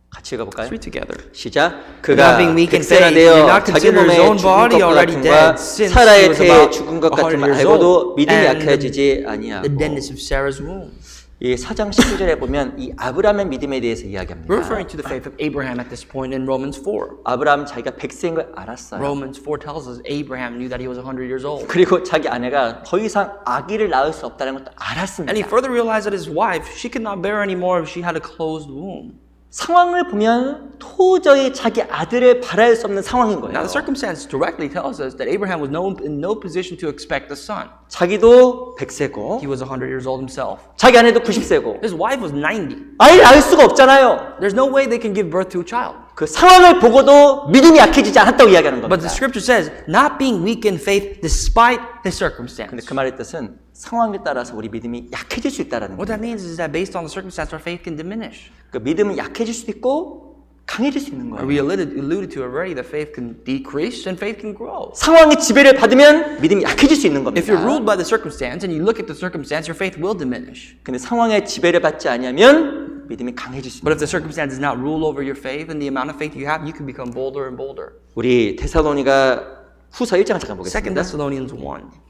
같이 읽어볼까요? Let's read together. 시작. Not 그가 being weak in 백세가 faith, he did 되어 not 자기 consider his 몸에 own 죽은 body 것 already 같음과 dead, since he 사라의 was 태에 about 죽은 것 100 같음을 years 알고도 old, 믿음이 and 약해지지 the 아니하고. deadness of Sarah's womb. 이 4장 19절에 보면 이 아브라함의 믿음에 대해서 We're 이야기합니다. referring to the faith of Abraham at this point in Romans 4. 아브라함 자기가 백세인 걸 알았어요. Romans 4 tells us Abraham knew that he was 100 years old. 그리고 자기 아내가 더 이상 아기를 낳을 수 없다는 것도 And 알았습니다. he further realized that his wife, she could not bear anymore if she had a closed womb. 상황을 보면 도저히 자기 아들을 바랄 수 없는 상황인 거예요. Now the circumstance directly tells us that Abraham was in no position to expect a son. 자기도 100세고 He was 100 years old himself. 자기 아내도 90세고 His wife was 90. 아이를 낳을 수가 없잖아요. There's no way they can give birth to a child. 그 상황을 보고도 믿음이 약해지지 않았다고 이야기하는 But the 겁니다. scripture says, not being weak in faith despite his circumstance. 근데 그 말의 뜻은 상황에 따라서 우리 믿음이 약해질 수 있다라는 What 거예요. that means is that based on the circumstance, our faith can diminish. 그 믿음은 약해질 수도 있고 강해질 수 있는 거예요. We alluded to already that faith can decrease and faith can grow. 상황의 지배를 받으면 믿음이 약해질 수 있는 겁니다. If you're ruled by the circumstance and you look at the circumstance, your faith will diminish. 근데 상황의 지배를 받지 않으면 믿음이 강해질 수 있는 But 거예요. if the circumstance does not rule over your faith and the amount of faith you have, you can become bolder and bolder. 우리 데살로니가 후서 1장 잠깐 2 보겠습니다. Thessalonians 1.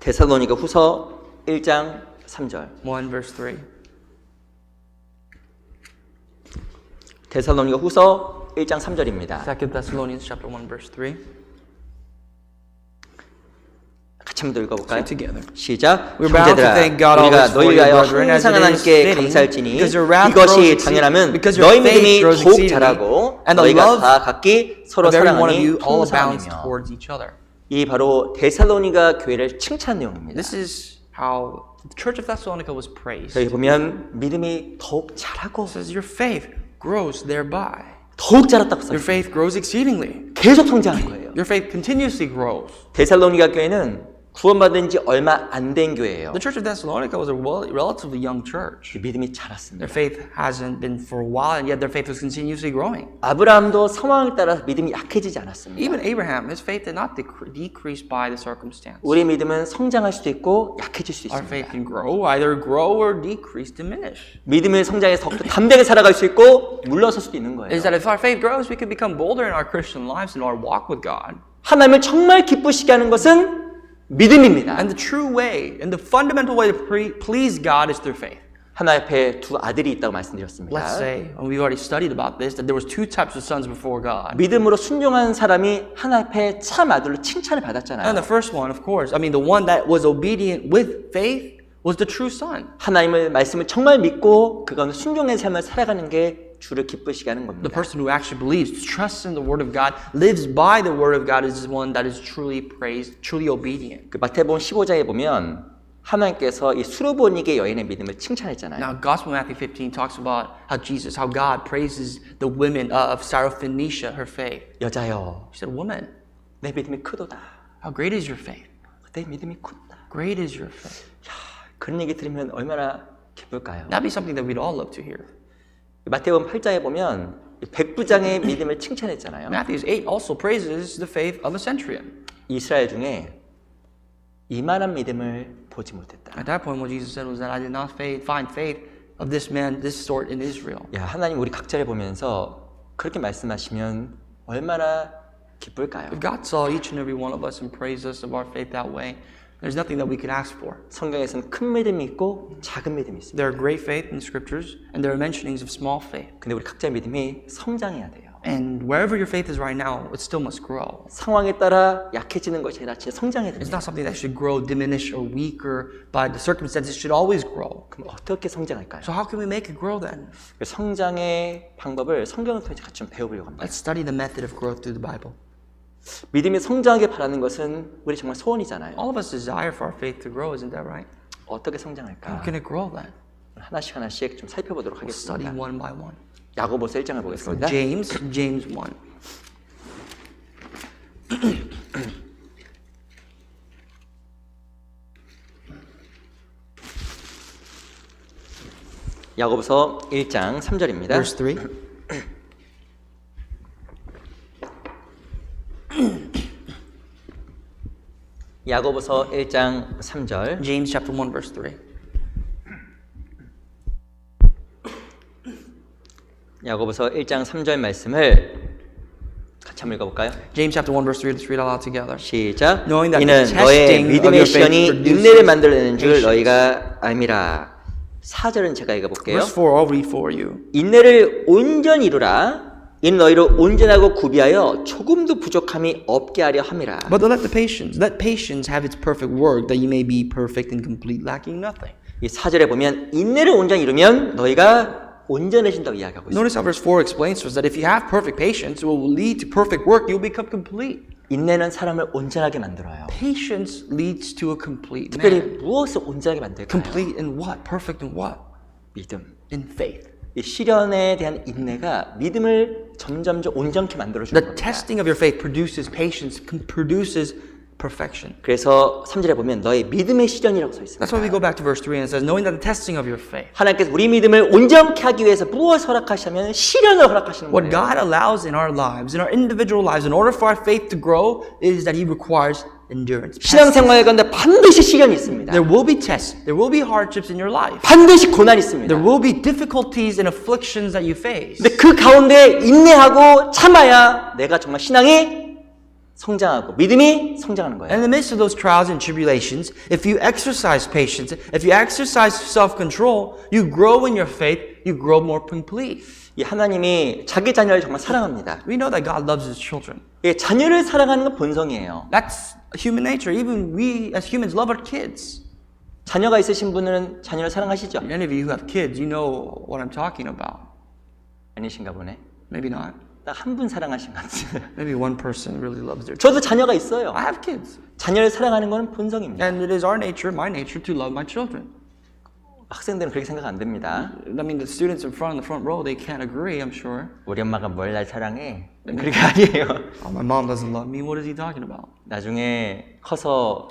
데살로니가 후서 1장 3절. 1 verse 3. 데살로니가 후서 1장 3절입니다. 2 Thessalonians chapter 1 verse 3. 같이 한번 더 읽어볼까요? Say together. 시작. We're bound to 형제들아, thank God 우리가 always for 너희 you, 위하여 brethren, as 항상 it is 하나님께 fitting, 감사할지니 because your wrath grows 이것이 exceed- 당연하면 because your 너희 faith 믿음이 grows 더욱 exceedingly, 자라고 and the 너희가 love 다 각기 서로 of every one of 사랑하니 you all abounds 풍성하며. towards each other. 이 바로 데살로니가 교회를 칭찬 내용입니다. This is how the church of Thessalonica was praised. 여기 보면 믿음이 더욱 자라고 It says your faith grows thereby. 더욱 자랐다고 Your 써요. faith grows exceedingly. 계속 성장한 거예요. Your faith continuously grows. 데살로니가 교회는 구원받은 지 얼마 안 된 교회예요. The church of Thessalonica was a relatively young church. 믿음이 자랐습니다. Their faith hasn't been for a while, and yet their faith was continuously growing. 아브라함도 상황에 따라서 믿음이 약해지지 않았습니다. Even Abraham, his faith did not decrease by the circumstance. 우리 믿음은 성장할 수도 있고 약해질 수 Our 있습니다. faith can grow, either grow or decrease, diminish. 믿음의 성장에서 더욱더 담대하게 살아갈 수 있고 물러설 수도 있는 거예요. Is that if our faith grows, we can become bolder in our Christian lives and our walk with God. 하나님을 정말 기쁘시게 하는 것은 믿음입니다. And the true way, and the fundamental way to please God is through faith. 하나님 앞에 두 아들이 있다고 말씀드렸습니다. Let's say, and we've already studied about this, that there was two types of sons before God. 믿음으로 순종한 사람이 하나님 앞에 참 아들로 칭찬을 And 받았잖아요. the first one, of course, the one that was obedient with faith was the true son. 하나님의 말씀을 정말 믿고 그건 순종의 삶을 살아가는 게 주를 기쁘시게 하는 The 겁니다. person who actually believes, trusts in the word of God, lives by the word of God is one that is truly praised, truly obedient. 그 마태복음 15장에 보면 하나님께서 이 수르보니게 여인의 믿음을 칭찬했잖아요. Now, Gospel of Matthew 15 talks about how God praises the women of Syrophoenicia, her faith. 여자여, She said, woman, 내 믿음이 크도다. how great is your faith? 내 믿음이 크다. Great is your faith. 그런 얘기 들으면 얼마나 기쁠까요? That'd be something that we'd all love to hear. 마태복음 8장에 보면 백부장의 믿음을 칭찬했잖아요. Matthew 8 also praises the faith of a centurion. 이스라엘 중에 이만한 믿음을 보지 못했다. At that point, what Jesus said was that I did not find faith of this man, this sort in Israel. 야, 하나님 우리 각자를 보면서 그렇게 말씀하시면 얼마나 기쁠까요? If God saw each and every one of us and praised us of our faith that way, There's nothing that we can ask for. 성경에서는 큰 믿음이 있고 작은 믿음이 있습니다. There are great faith in the scriptures, and there are mentionings of small faith. 근데 우리 각자의 믿음이 성장해야 돼요. And wherever your faith is right now, it still must grow. 상황에 따라 약해지는 것이 아니라 진짜 성장해야 It's 됩니다. not something that should grow, diminish, or weaker by the circumstances. It should always grow. 그럼 어떻게 성장할까요? So how can we make it grow then? 성장의 방법을 성경을 통해서 같이 좀 배워보려고 합니다. Let's study the method of growth through the Bible. 믿음이 성장하게 바라는 것은 우리 정말 소원이잖아요. All of us desire for our faith to grow, isn't that right? 어떻게 How 성장할까? can it grow then? 하나씩 하나씩 좀 살펴보도록 We'll study 하겠습니다. one by one. 야고보서 1장을 보겠습니다. James 1. 야고보서 1장 3절입니다. Verse 3. 야고보서 1장 3절. James chapter 1, verse 3. 야고보서 1장 3절 말씀을 같이 한번 읽어볼까요? James chapter 1, verse 3. Let's read it aloud together. 시작. Knowing that 이는 the 너의 testing of 믿음의 your faith 시련이 produces 인내를 만들어내는 줄 patience. 너희가 알미라. 4절은 제가 읽어볼게요. Verse 4, I'll read for you. 인내를 온전히 이루라. 이는 너희를 온전하고 구비하여 조금도 부족함이 없게 하려 함이라. But let patience have its perfect work, that you may be perfect and complete, lacking nothing. 이 4절에 보면 인내를 온전히 이루면 너희가 온전해진다고 이야기하고 있습니다. Notice how verse 4 explains to us that if you have perfect patience, it will lead to perfect work, you'll become complete. 인내는 사람을 온전하게 만들어요. Patience leads to a complete 특별히 man. 무엇을 온전하게 만들까요? Complete in what? Perfect in what? 믿음. In faith. 이 시련에 대한 인내가 믿음을 점점점 온전케 만들어주는 The 겁니다. testing of your faith produces patience, produces perfection. 그래서 3절에 보면 너의 믿음의 시련이라고 써 있습니다. That's why we go back to verse 3 and it says, knowing that the testing of your faith. 하나님께서 우리 믿음을 온전케 하기 위해서 무엇을 허락하시냐면 시련을 허락하시는 What 거예요. God allows in our lives, in our individual lives, in order for our faith to grow, is that He requires endurance. 신앙생활에 가운데 반드시 시련이 있습니다. There will be tests, there will be hardships in your life. 반드시 고난이 있습니다. There will be difficulties and afflictions that you face. 근데 그 가운데 인내하고 참아야 내가 정말 신앙이 성장하고 믿음이 성장하는 거예요. And in the midst of those trials and tribulations, if you exercise patience, if you exercise self-control, you grow in your faith, you grow more complete. 이 하나님이 자기 자녀를 정말 사랑합니다. We know that God loves His children. 예, 자녀를 사랑하는 건 본성이에요. That's human nature. Even we as humans love our kids. 자녀가 있으신 분은 자녀를 사랑하시죠? Any of you who have kids, you know what I'm talking about. 아니신가 보네. Maybe not. 딱 한 분 사랑하신 것 같아요. Maybe one person really loves their children. 저도 자녀가 있어요. I have kids. 자녀를 사랑하는 건 본성입니다. And it is our nature, my nature, to love my children. 학생들은 그렇게 생각 안 됩니다. I mean, the students in the front row, they can't agree, I'm sure. 우리 엄마가 뭘 날 사랑해? 그렇게 아니에요. Oh, my mom doesn't love me. What is he talking about? 나중에 커서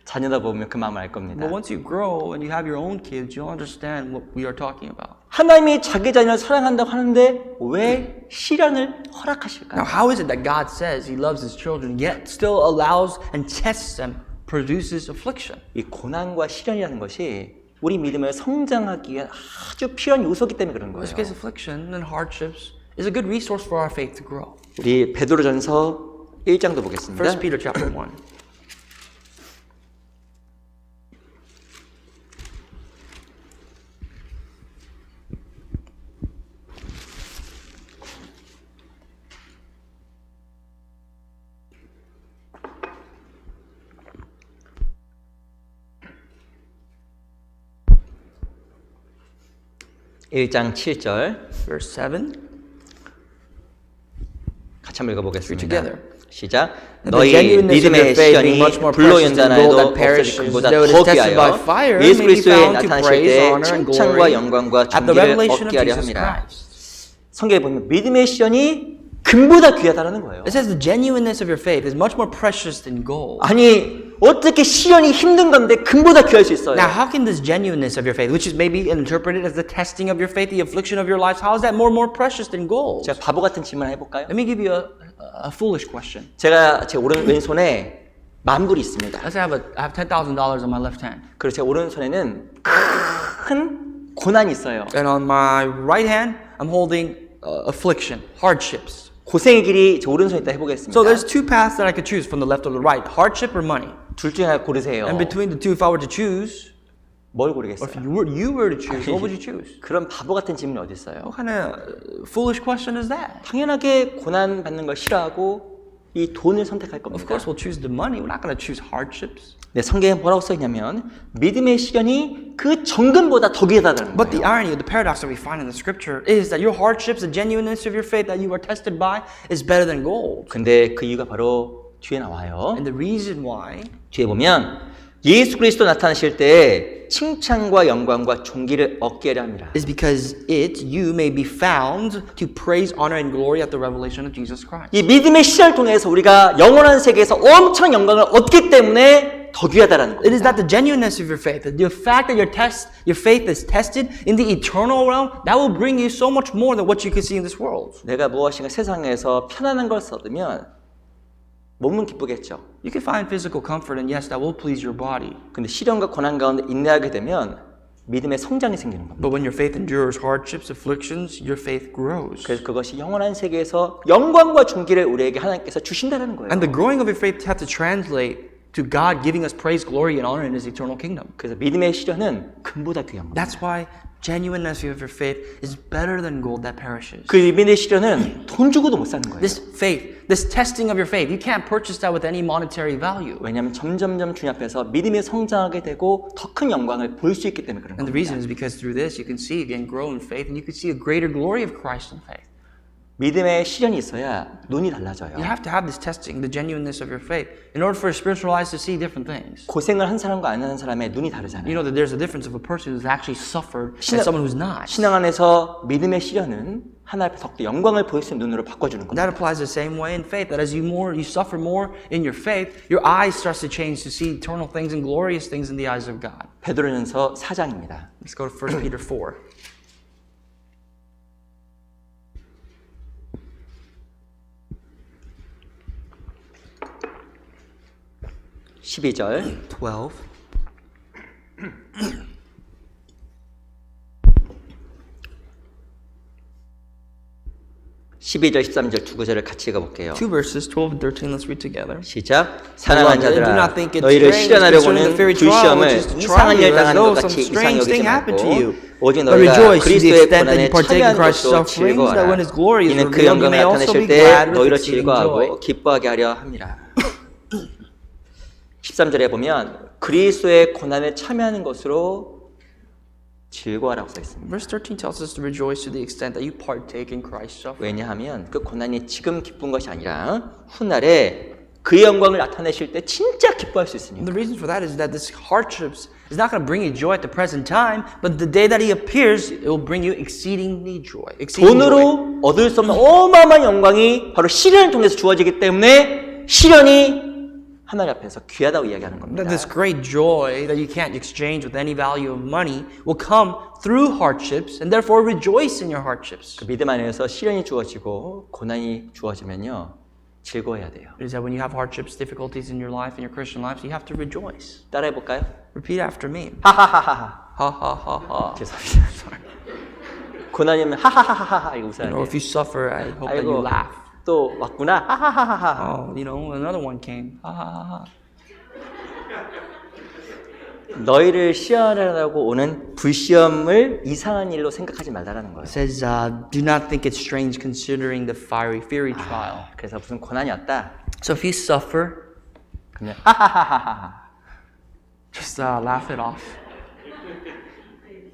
자녀다 보면 그 마음을 알 겁니다. But once you grow and you have your own kids, you'll understand what we are talking about. 하나님이 자기 자녀를 사랑한다고 하는데 왜 시련을 허락하실까요? Now, how is it that God says He loves His children, yet still allows and tests them, produces affliction? 이 고난과 시련이라는 것이 우리 믿음을 성장하기 위한 아주 필요한 요소이기 때문에 그런 거예요. This case, affliction and hardships is a good resource for our faith to grow. 우리 베드로전서 1장도 보겠습니다. 1 Peter chapter 1. 일 1장 7절 Verse 7. 같이 한번 읽어보겠습니다. together. 시작. The 너희 genuineness of your 믿음의 faith 시련이 being much more 불로 precious than 연단하여도 gold that 없어질 perishes, 것보다 though it is 더 tested by 귀하여 fire, 예수 may be 그리스도의 found to 나타나실 praise, 때 honor, and 칭찬과 glory 영광과 at the 존귀를 revelation 얻게 of 하려 Jesus 함이라. Christ. 성경에 보면 믿음의 시련이 금보다 귀하다는 거예요. It says the genuineness of your faith is much more precious than gold. 아니 어떻게 시련이 힘든 건데 금보다 귀할 수 있어요? Now, how can this genuineness of your faith, which is maybe interpreted as the testing of your faith, the affliction of your lives, how is that more precious than gold? 제가 바보 같은 질문 해볼까요? Let me give you a foolish question. 제가 제 왼손에 만불이 있습니다. Let's say I have $10,000 on my left hand. 그리고 제 오른손에는 큰 고난이 있어요. And on my right hand, I'm holding affliction, hardships. 고생의 길이 제 오른손에 있다 해보겠습니다. So there's two paths that I could choose from the left or the right, hardship or money. 둘 중에 하나 고르세요. And between the two, if I were to choose, 뭘 or if 고르겠어요? you were to choose, what would you choose? 그런 바보 같은 질문이 어디 있어요? What kind of foolish question is that? 당연하게 고난 받는 걸 싫어하고 이 돈을 선택할 Of 겁니다. course, we'll choose the money. We're not going to choose hardships. 네, 성경에 뭐라고 써 있냐면 믿음의 시련이 그 정금보다 더 귀하다는 But the 거예요. irony, the paradox that we find in the scripture is that your hardships, the genuineness of your faith that you are tested by, is better than gold. 근데 그 이유가 바로 뒤에 나와요. And the reason why 뒤에 보면 예수 그리스도 나타나실 때 칭찬과 영광과 존귀를 얻게 하려 함이라. is because you may be found to praise, honor, and glory at the revelation of Jesus Christ. 이 믿음의 시련을 통해서 우리가 영원한 세계에서 엄청난 영광을 얻기 때문에 더 귀하다라는 It is 겁니다. that the genuineness of your faith, that the fact that your faith is tested in the eternal realm, that will bring you so much more than what you could see in this world. 내가 무엇인가 세상에서 편안한 걸 얻으면 몸은 기쁘겠죠. You can find physical comfort, and yes, that will please your body. 근데 시련과 고난 가운데 인내하게 되면 믿음의 성장이 생기는 겁니다. But when your faith endures hardships, afflictions, your faith grows. 그래서 그것이 영원한 세계에서 영광과 존귀를 우리에게 하나님께서 주신다는 거예요. And the growing of your faith has to translate to God giving us praise, glory, and honor in His eternal kingdom. 그래서 믿음의 시련은 금보다 귀한 겁니다. That's why genuineness of your faith is better than gold that perishes. 그 믿음의 시련은 돈 주고도 못 사는 거예요. This faith, this testing of your faith, you can't purchase that with any monetary value. 왜냐하면 점점점 주님 앞에서 믿음이 성장하게 되고 더 큰 영광을 볼 수 있기 때문에 그런 And the 겁니다. reason is because through this you can see and grow in faith, and you can see a greater glory of Christ in faith. 믿음의 시련이 있어야 눈이 달라져요. You have to have this testing, the genuineness of your faith, in order for your spiritual eyes to see different things. 고생을 한 사람과 안 하는 사람의 눈이 다르잖아요. You know that there's a difference of a person who's actually suffered and someone who's not. 신앙 안에서 믿음의 시련은 하나님 앞에 더욱더 영광을 보일 수 있는 눈으로 바꿔주는 겁니다. That applies the same way in faith, that as you suffer more in your faith, your eyes starts to change to see eternal things and glorious things in the eyes of God. 베드로전서 4장입니다. Let's go to 1 Peter 4. 12절 12. 12절 13절 두 구절을 같이 읽어볼게요. Two verses, 12 and 13, let's read together. 시작. 사랑하는 Beloved, do 자들아 not think it 너희를 strange 시련하려고는 concerning the very trial 불시험을 which is to try 이상한 you, 일 as 당하는 though 것 some 같이 strange 이상히 여기지 thing happened to you. 말고 오직 But 너희가 rejoice to the 그리스도의 extent that 고난에 you partake in 참여하는 Christ's 것도 sufferings, that when 즐거워하라. His glory is 이는 그 revealed, you 영광을 may also 나타내실 be 때 glad with 너희로 exceeding joy. 즐거워하고 기뻐하게 하려 함이라. 13절에 보면 그리스도의 고난에 참여하는 것으로 즐거워하라고 써 있습니다. Verse 13 tells us to rejoice to the extent that you partake in Christ's suffering. 왜냐하면 그 고난이 지금 기쁜 것이 아니라 훗날에 그 영광을 나타내실 때 진짜 기뻐할 수 있습니다. And the reason for that is that this hardships is not going to bring you joy at the present time, but the day that He appears, it will bring you exceedingly joy. Exceeding joy. 돈으로 얻을 수 없는 어마어마한 영광이 바로 시련을 통해서 주어지기 때문에 시련이 하나님 앞에서 귀하다고 이야기하는 겁니다. That this great joy that you can't exchange with any value of money will come through hardships, and therefore rejoice in your hardships. 그 믿음 안에서 시련이 주어지고 고난이 주어지면요 즐거워해야 돼요. It is that when you have hardships, difficulties in your life, in your Christian life, you have to rejoice. 따라해 볼까요? Repeat after me. 하하하하하. Ha ha ha ha. 죄송합니다. 고난이면 하하하하하 이거 웃어야 Or 돼요. if you suffer, I hope that you 아이고 laugh. 또 왔구나. 하하하하하. Oh, another one came. Ha ha ha ha. 너희를 시험하려고 오는 불시험을 이상한 일로 생각하지 말라라는 거예요. It says, do not think it strange considering the fiery trial. 그래서 무슨 고난이 왔다. So if you suffer, 그러면 하하하하하. just laugh it off.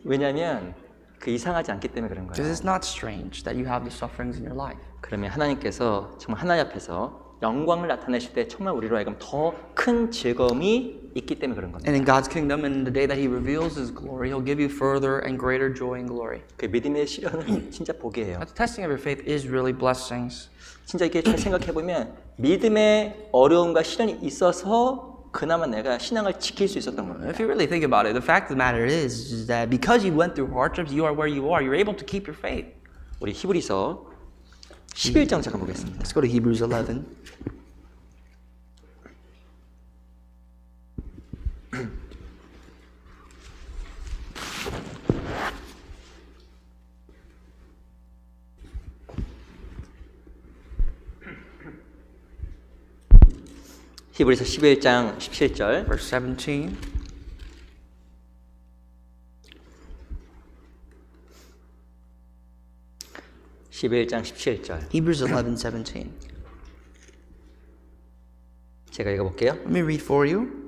왜냐하면 그 이상하지 않기 때문에 그런 Because 거예요. it's not strange that you have the sufferings in your life. 그러면 하나님께서 정말 하나님 앞에서 영광을 나타내실 때 정말 우리로 하여금 더 큰 즐거움이 있기 때문에 그런 겁니다. And in God's kingdom, and the day that He reveals His glory, He'll give you further and greater joy and glory. 그 믿음의 시련은 진짜 복이에요. But the testing of your faith is really blessings. 진짜 이렇게 잘 생각해 보면 믿음의 어려움과 시련이 있어서 그나마 내가 신앙을 지킬 수 있었던 겁니다. If you really think about it, the fact of the matter is that because you went through hardships, you are where you are. You're able to keep your faith. 우리 히브리서 11장 잠깐 보겠습니다. Let's go to Hebrews 11. 히브리서 11장 17절. verse 17. (11장 17절) Hebrews 11:17. 제가 읽어볼게요. Let me read for you.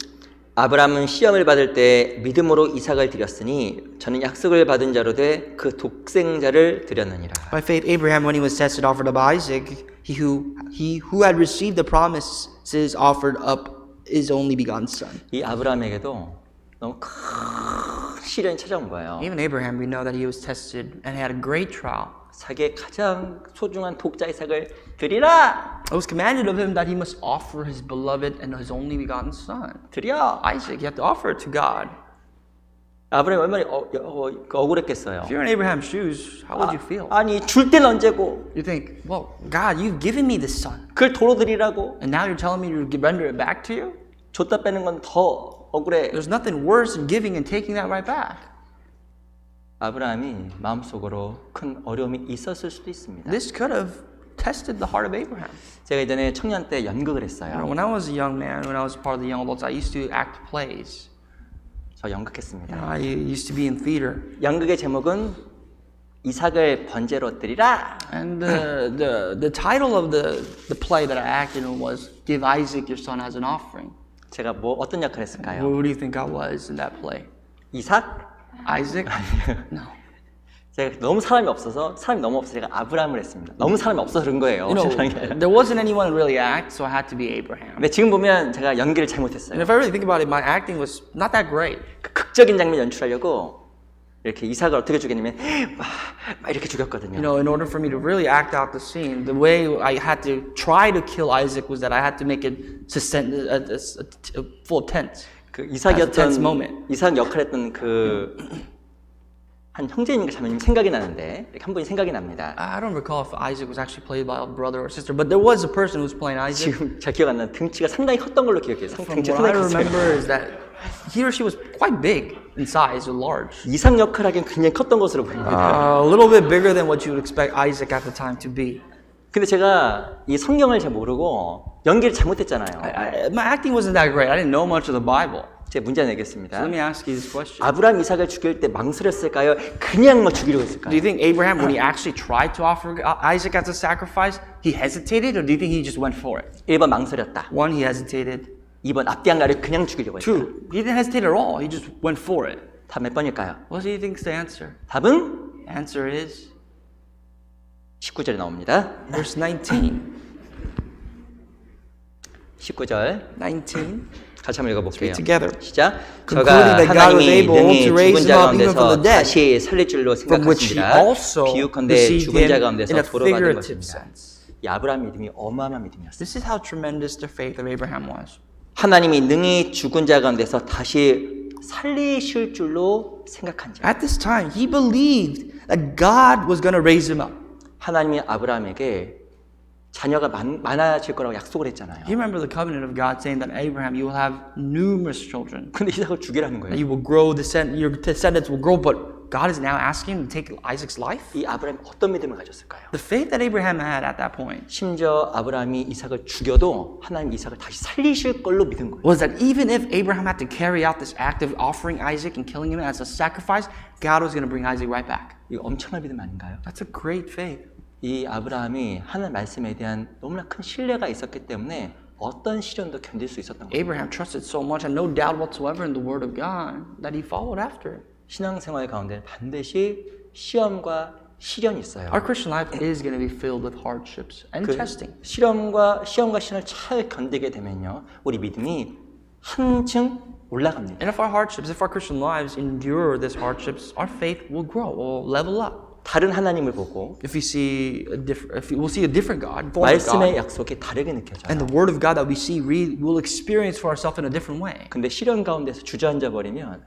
아브라함은 시험을 받을 때 믿음으로 이삭을 드렸으니 저는 약속을 받은 자로 돼 그 독생자를 드렸느니라. By faith, Abraham, when he was tested, offered up Isaac. He who had received the promises offered up his only begotten son. 이 아브라함에게도 너무 큰 시련이 찾아온 거예요. Even Abraham, we know that he was tested and had a great trial. 자기의 가장 소중한 독자 이삭을 드리라. It was commanded of him that he must offer his beloved and his only begotten son. 드려. Isaac, you have to offer it to God. 아브라함이 얼마나 억울했겠어요. If you're in Abraham's shoes, how would you feel? 아니 줄 때는 언제고 You think, well, God, you've given me this son, 그걸 도로 드리라고 and now you're telling me to render it back to you? 줬다 빼는 건 더 억울해. There's nothing worse than giving and taking that right back. 아브라함이 마음속으로 큰 어려움이 있었을 수도 있습니다. This could have tested the heart of Abraham. 제가 이전에 청년 때 연극을 You know, 했어요. when I was a young man, when I was part of the young adults, I used to act plays. 저 연극했습니다. I used to be in theater. 연극의 제목은 이삭을 번제로 드리라. And the title of the play that I acted in was Give Isaac Your Son as an Offering. 제가 뭐 어떤 역할을 했을까요? Who do you think I was in that play? 이삭? Isaac? No. 제가 너무 사람이 없어서 제가 아브라함을 했습니다. 너무 사람이 없어서 그런 거예요. You know, 세상에. there wasn't anyone to really act, so I had to be Abraham. 근데 지금 보면 제가 연기를 And 잘못했어요. if I really think about it, my acting was not that great. 그 극적인 장면 연출하려고 이렇게 이삭을 어떻게 죽였냐면 막 이렇게 죽였거든요. You know, in order for me to really act out the scene, the way I had to try to kill Isaac was that I had to make it full tense. 그 tense moment. 이삭 역할했던 그 한 형제님과 자매님 생각이 나는데 이렇게 한 분이 생각이 납니다. I don't recall if Isaac was actually played by a brother or sister, but there was a person who was playing Isaac. 지금 잘 기억 안 나는 등치가 상당히 컸던 걸로 기억해요. From 등치가 what I 상당히 컸어요. remember is that he or she was quite big in size or large. 이삭 역할하기엔 굉장히 컸던 것으로 보입니다. A little bit bigger than what you would expect Isaac at the time to be. 근데 제가 이 성경을 잘 모르고 연기를 잘못했잖아요. My acting wasn't that great. I didn't know much of the Bible. 제가 문제 So 내겠습니다. let me ask you this question. 아브라함 이삭을 죽일 때 망설였을까요? 그냥 뭐 죽이려고 Do 했을까요? you think Abraham, when he actually tried to offer Isaac as a sacrifice, he hesitated, or do you think he just went for it? 1번 망설였다. One, he hesitated. 2번 앞뒤 한 가를 그냥 죽이려고 했다. Two, he didn't hesitate at all. He just went for it. 답 몇 번일까요? What do you think's the answer? 답은 The answer is 19절에 나옵니다. verse 19. 19절 19. 같이 한번 읽어볼게요. together. 시작. Concluding 저가 that God was 하나님이 able 능히 to raise 죽은 him 자 up even from 가운데서 the dead, 다시 살릴 줄로 from which he 생각하십니다. also 비유컨대 received 죽은 자 him 가운데서 in a 도로받은 figurative 것입니다. sense. 이 아브라함 믿음이 어마어마한 믿음이었어요. This is how tremendous the faith of Abraham was. 하나님이 능히 죽은 자 가운데서 다시 살리실 줄로 생각한 자. At this time, he believed that God was going to raise him up. 하나님이 아브라함에게 자녀가 많아질 거라고 약속을 했잖아요. You remember the covenant of God saying that Abraham, you will have numerous children. 근데 이삭을 죽이라는 That 거예요. you will grow, your descendants will grow, but God is now asking him to take Isaac's life? 이 아브라함이 어떤 믿음을 가졌을까요? The faith that Abraham had at that point 심지어 아브라함이 이삭을 죽여도 하나님 이삭을 다시 살리실 걸로 믿은 거예요. was that even if Abraham had to carry out this act of offering Isaac and killing him as a sacrifice, God was going to bring Isaac right back. 이거 엄청난 믿음 아닌가요? That's a great faith. 이 아브라함이 하나님 말씀에 대한 너무나 큰 신뢰가 있었기 때문에 어떤 시련도 견딜 수 있었던 거예요. Abraham trusted so much and no doubt whatsoever in the word of God that he followed after it. 신앙생활 가운데 반드시 시험과 시련이 있어요. Our Christian life is going to be filled with hardships and 그 testing. 시험과 시련을 잘 견디게 되면요, 우리 믿음이 한층 올라갑니다. And if our Christian lives endure these hardships, our faith will grow, will level up. 다른 하나님을 보고 If we'll see a different God, form of 말씀의 God, 약속이 다르게 느껴져요. and the word of God that we see, we'll experience for ourselves in a different way. 근데 시련 가운데서 주저앉아 버리면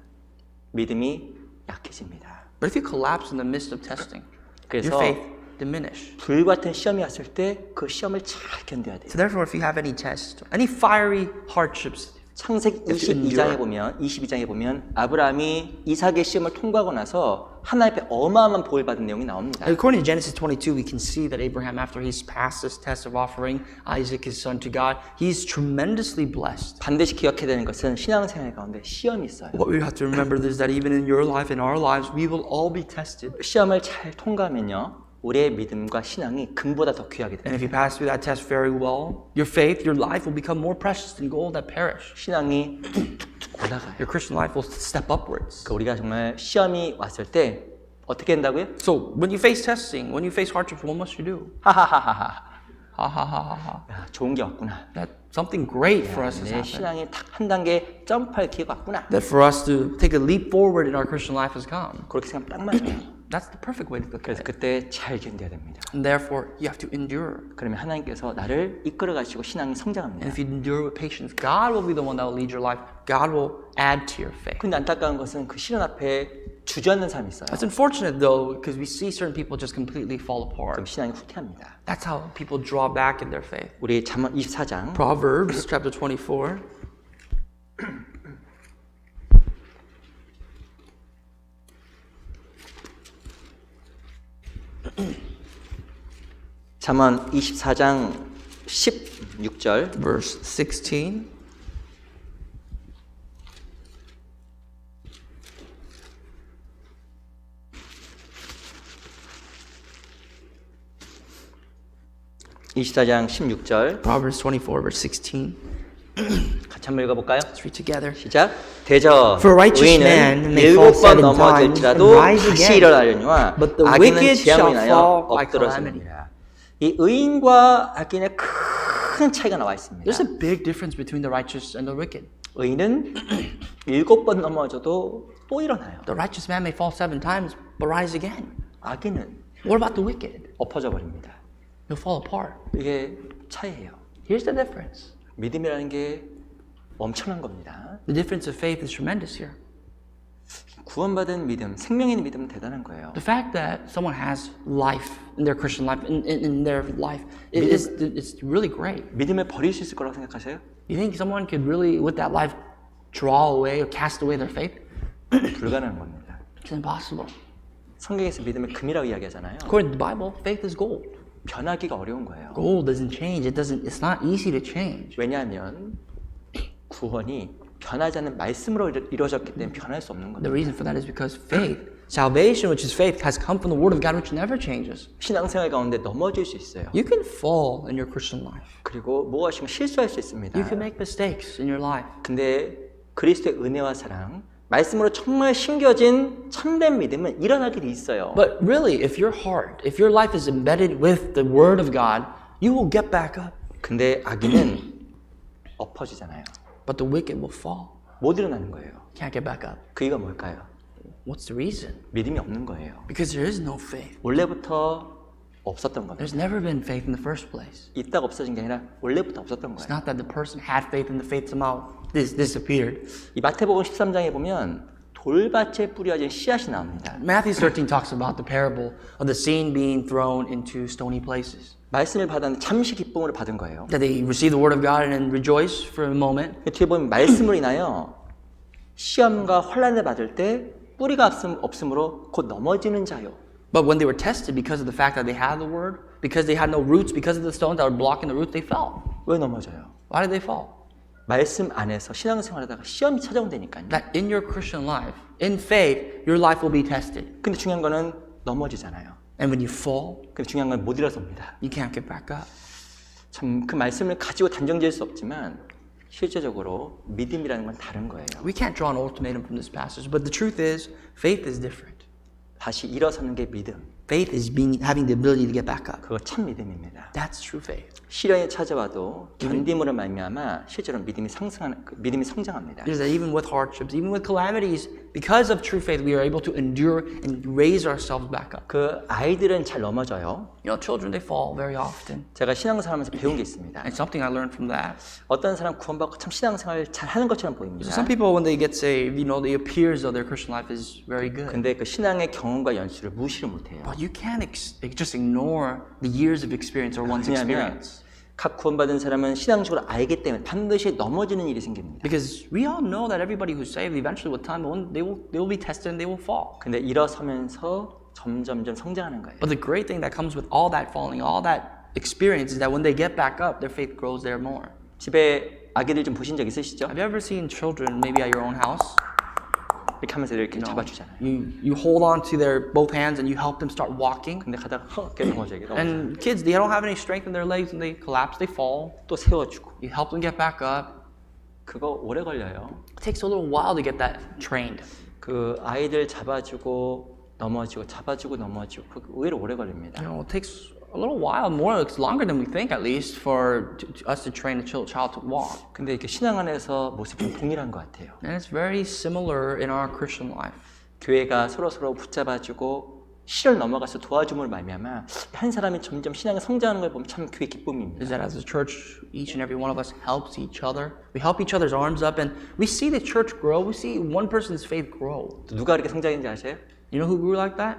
믿음이 약해집니다. But if you collapse in the midst of testing, your 그래서 faith diminish. 불같은 시험이 왔을 때 그 시험을 잘 견뎌야 돼요. So therefore, if you have any tests, any fiery hardships 창세기 22장에 보면 아브라함이 이삭의 시험을 통과하고 나서 하나님 앞에 어마어마한 복을 받은 내용이 나옵니다. According to Genesis 22, we can see that Abraham, after he's passed this test of offering Isaac, his son, to God, he's tremendously blessed. 반드시 기억해야 되는 것은 신앙생활 가운데 시험이 있어요. What we have to remember is that even in your life, in our lives, we will all be tested. 시험을 잘 통과하면요. 우리의 믿음과 신앙이 금보다 더 귀하게 And 됩니다. if you pass through that test very well, your faith, your life will become more precious than gold that perish. 신앙이 툭툭 올라가요. Your Christian life will step upwards. 그러니까 우리가 정말 시험이 왔을 때 어떻게 된다고요? So when you face testing, when you face hardships, what must you do? 하하하하하. Ha ha ha ha ha. 야, 좋은 게 왔구나. That something great for us has 내 happened. 신앙이 딱 한 단계 점프할 기회가 왔구나. That for us to take a leap forward in our Christian life has come. 그렇게 생각하면 딱 맞아요. That's the perfect way to look at 그래서 it. 그때 잘 견뎌야 됩니다. And therefore, you have to endure. 그러면 하나님께서 나를 이끌어 가시고 신앙이 And 성장합니다. if you endure with patience, God will be the one that will lead your life. God will add to your faith. 근데 안타까운 것은 그 시련 앞에 주저앉는 사람이 있어요. That's unfortunate though, because we see certain people just completely fall 그럼 apart. 신앙이 후퇴합니다. That's how people draw back in their faith. 우리 잠언 24장 Proverbs chapter 24. 잠언 24장 16절 Verse 16. (24장 16절) Proverbs 24, verse 16. 같이 한번 읽어볼까요? Let's read together. 시작. 대저 For a righteous man 의인은 may fall 7번 seven times and 넘어질지라도 rise 다시 again, 일어나려니와 but the 악인은 wicked 재앙으로 shall 인하여 fall by 엎드러집니다. 이 의인과 악인의 큰 차이가 나와 있습니다. There's a big difference between the righteous and the wicked. 의인은 7번 넘어져도 또 일어나요. The righteous man may fall 7 times, but rise again. 악인은 What about the wicked? 엎어져 버립니다. He'll fall apart. 이게 차이예요. Here's the difference. 믿음이라는 게 엄청난 겁니다. The difference of faith is tremendous here. 구원받은 믿음, 생명 있는 믿음은 대단한 거예요. The fact that someone has life in their Christian life, in their life, it's really great. 믿음을 버릴 수 있을 거라고 생각하세요? You think someone could really, with that life, draw away or cast away their faith? 불가능한 겁니다. It's impossible. 성경에서 믿음을 금이라고 이야기하잖아요. According to the Bible, faith is gold. 변하기가 어려운 거예요. Gold doesn't change. It's not easy to change. 왜냐하면 구원이 변하지 않는 말씀으로 이루어졌기 때문에 변할 수 없는 The 겁니다. reason for that is because faith, salvation, which is faith, has come from the Word of God, which never changes. 신앙생활 가운데 넘어질 수 있어요. You can fall in your Christian life. 그리고 무엇인가 실수할 수 있습니다. You can make mistakes in your life. 근데 그리스도의 은혜와 사랑, 말씀으로 정말 심겨진 참된 믿음은 일어나게 돼 있어요. But really, if your heart, if your life is embedded with the Word of God, you will get back up. 근데 악인은 엎어지잖아요. But the wicked will fall. 못 일어나는 거예요. Can't get back up. 그 이유가 뭘까요? What's the reason? 믿음이 없는 거예요. Because there is no faith. 원래부터 없었던 겁니다. There's never been faith in the first place. 있다가 없어진 게 아니라 원래부터 없었던 It's 거예요. not that the person had faith and the faith somehow disappeared. 이 마태복음 13장에 보면 돌밭에 뿌려진 씨앗이 나옵니다. Matthew 13 talks about the parable of the seed being thrown into stony places. 말씀을 받았는데 잠시 기쁨으로 받은 거예요. That they receive the word of God and then rejoice for a moment. 뒤에 보면 말씀으로 인하여 시험과 환난을 받을 때 뿌리가 없으므로 곧 넘어지는 자요. But when they were tested because of the fact that they had the word, because they had no roots, because of the stones that were blocking the roots, they fell. 왜 넘어져요? Why did they fall? 말씀 안에서 신앙생활하다가 시험이 찾아온다니까요. That in your Christian life, in faith, your life will be tested. 근데 중요한 거는 넘어지잖아요. And when you fall, 근데 중요한 건 못 일어섭니다. you can't get back up. 참 그 말씀을 가지고 단정지을 수 없지만 실제적으로 믿음이라는 건 다른 거예요. We can't draw an ultimatum from this passage, but the truth is, faith is different. 다시 일어서는 게 믿음. Faith is having the ability to get back up. 그거 참 믿음입니다. That's true faith. 시련이 찾아와도 견딤으로 말미암아 실제로 믿음이 성장합니다. It is that even with hardships, even with calamities, because of true faith, we are able to endure and raise ourselves back up. 그 아이들은 잘 넘어져요. You know, children, they fall very often. 제가 신앙생활하면서 배운 게 있습니다. And something I learned from that. 어떤 사람 구원받고 참 신앙생활 잘 하는 것처럼 보입니다. Some people, when they get saved, you know, it appears that their Christian life is very good. 근데 그 신앙의 경험과 연수를 무시를 못해요. But you can't just ignore the years of experience or one's 왜냐하면 experience. 각 구원받은 사람은 신앙적으로 알기 때문에 반드시 넘어지는 일이 생깁니다. Because we all know that everybody who's saved eventually with time they will be tested and they will fall. 근데 일어서면서 점점점 성장하는 거예요. But the great thing that comes with all that falling, all that experience is that when they get back up, their faith grows there more. 집에 아기들 좀 보신 적 있으시죠? Have you ever seen children maybe at your own house? 이렇게 하면서 이렇게 잡아주잖아요. You hold on to their both hands and you help them start walking. 근데 가다가 이렇게 넘어져요. And kids, they don't have any strength in their legs and they collapse, they fall. 또 세워주고. You help them get back up. 그거 오래 걸려요. It takes a little while to get that trained. 그 아이들 잡아주고 넘어지고 잡아주고 넘어지고 그거 의외로 오래 걸립니다. You know, it takes a little while, more, it's longer than we think at least, for us to train a child to walk. 근데 이렇게 신앙 안에서 모습이 동일한 것 같아요. And it's very similar in our Christian life. 교회가 서로 붙잡아주고 시련 넘어가서 도와줌을 말미암아 한 사람이 점점 신앙에 성장하는 걸 보면 참 교회 기쁨입니다. Is that as a church, each and every one of us helps each other. We help each other's arms up and we see the church grow. We see one person's faith grow. 또 누가 그렇게 성장했는지 아세요? You know who grew like that?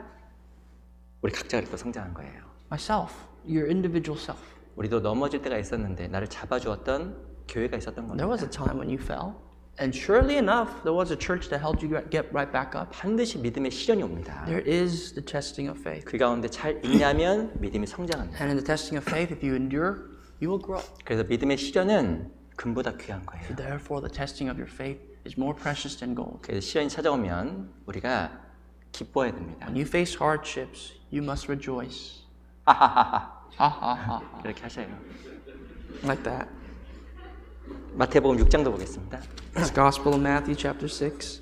우리 각자가 이렇게 성장한 거예요. Myself, your individual self. 우리도 넘어질 때가 있었는데 나를 잡아주었던 교회가 있었던 There 겁니다. was a time when you fell. And surely enough, there was a church that helped you get right back up. 반드시 믿음의 시련이 옵니다. There is the testing of faith. 그 가운데 잘 있냐면 믿음이 성장합니다. And in the testing of faith, if you endure, you will grow. 그래서 믿음의 시련은 금보다 귀한 거예요. Therefore, the testing of your faith is more precious than gold. 그래서 시련이 찾아오면 우리가 기뻐해야 됩니다. When you face hardships, you must rejoice. 이렇게 하셔요. Like that. 마태복음 6장도 보겠습니다. It's Gospel of Matthew, chapter 6.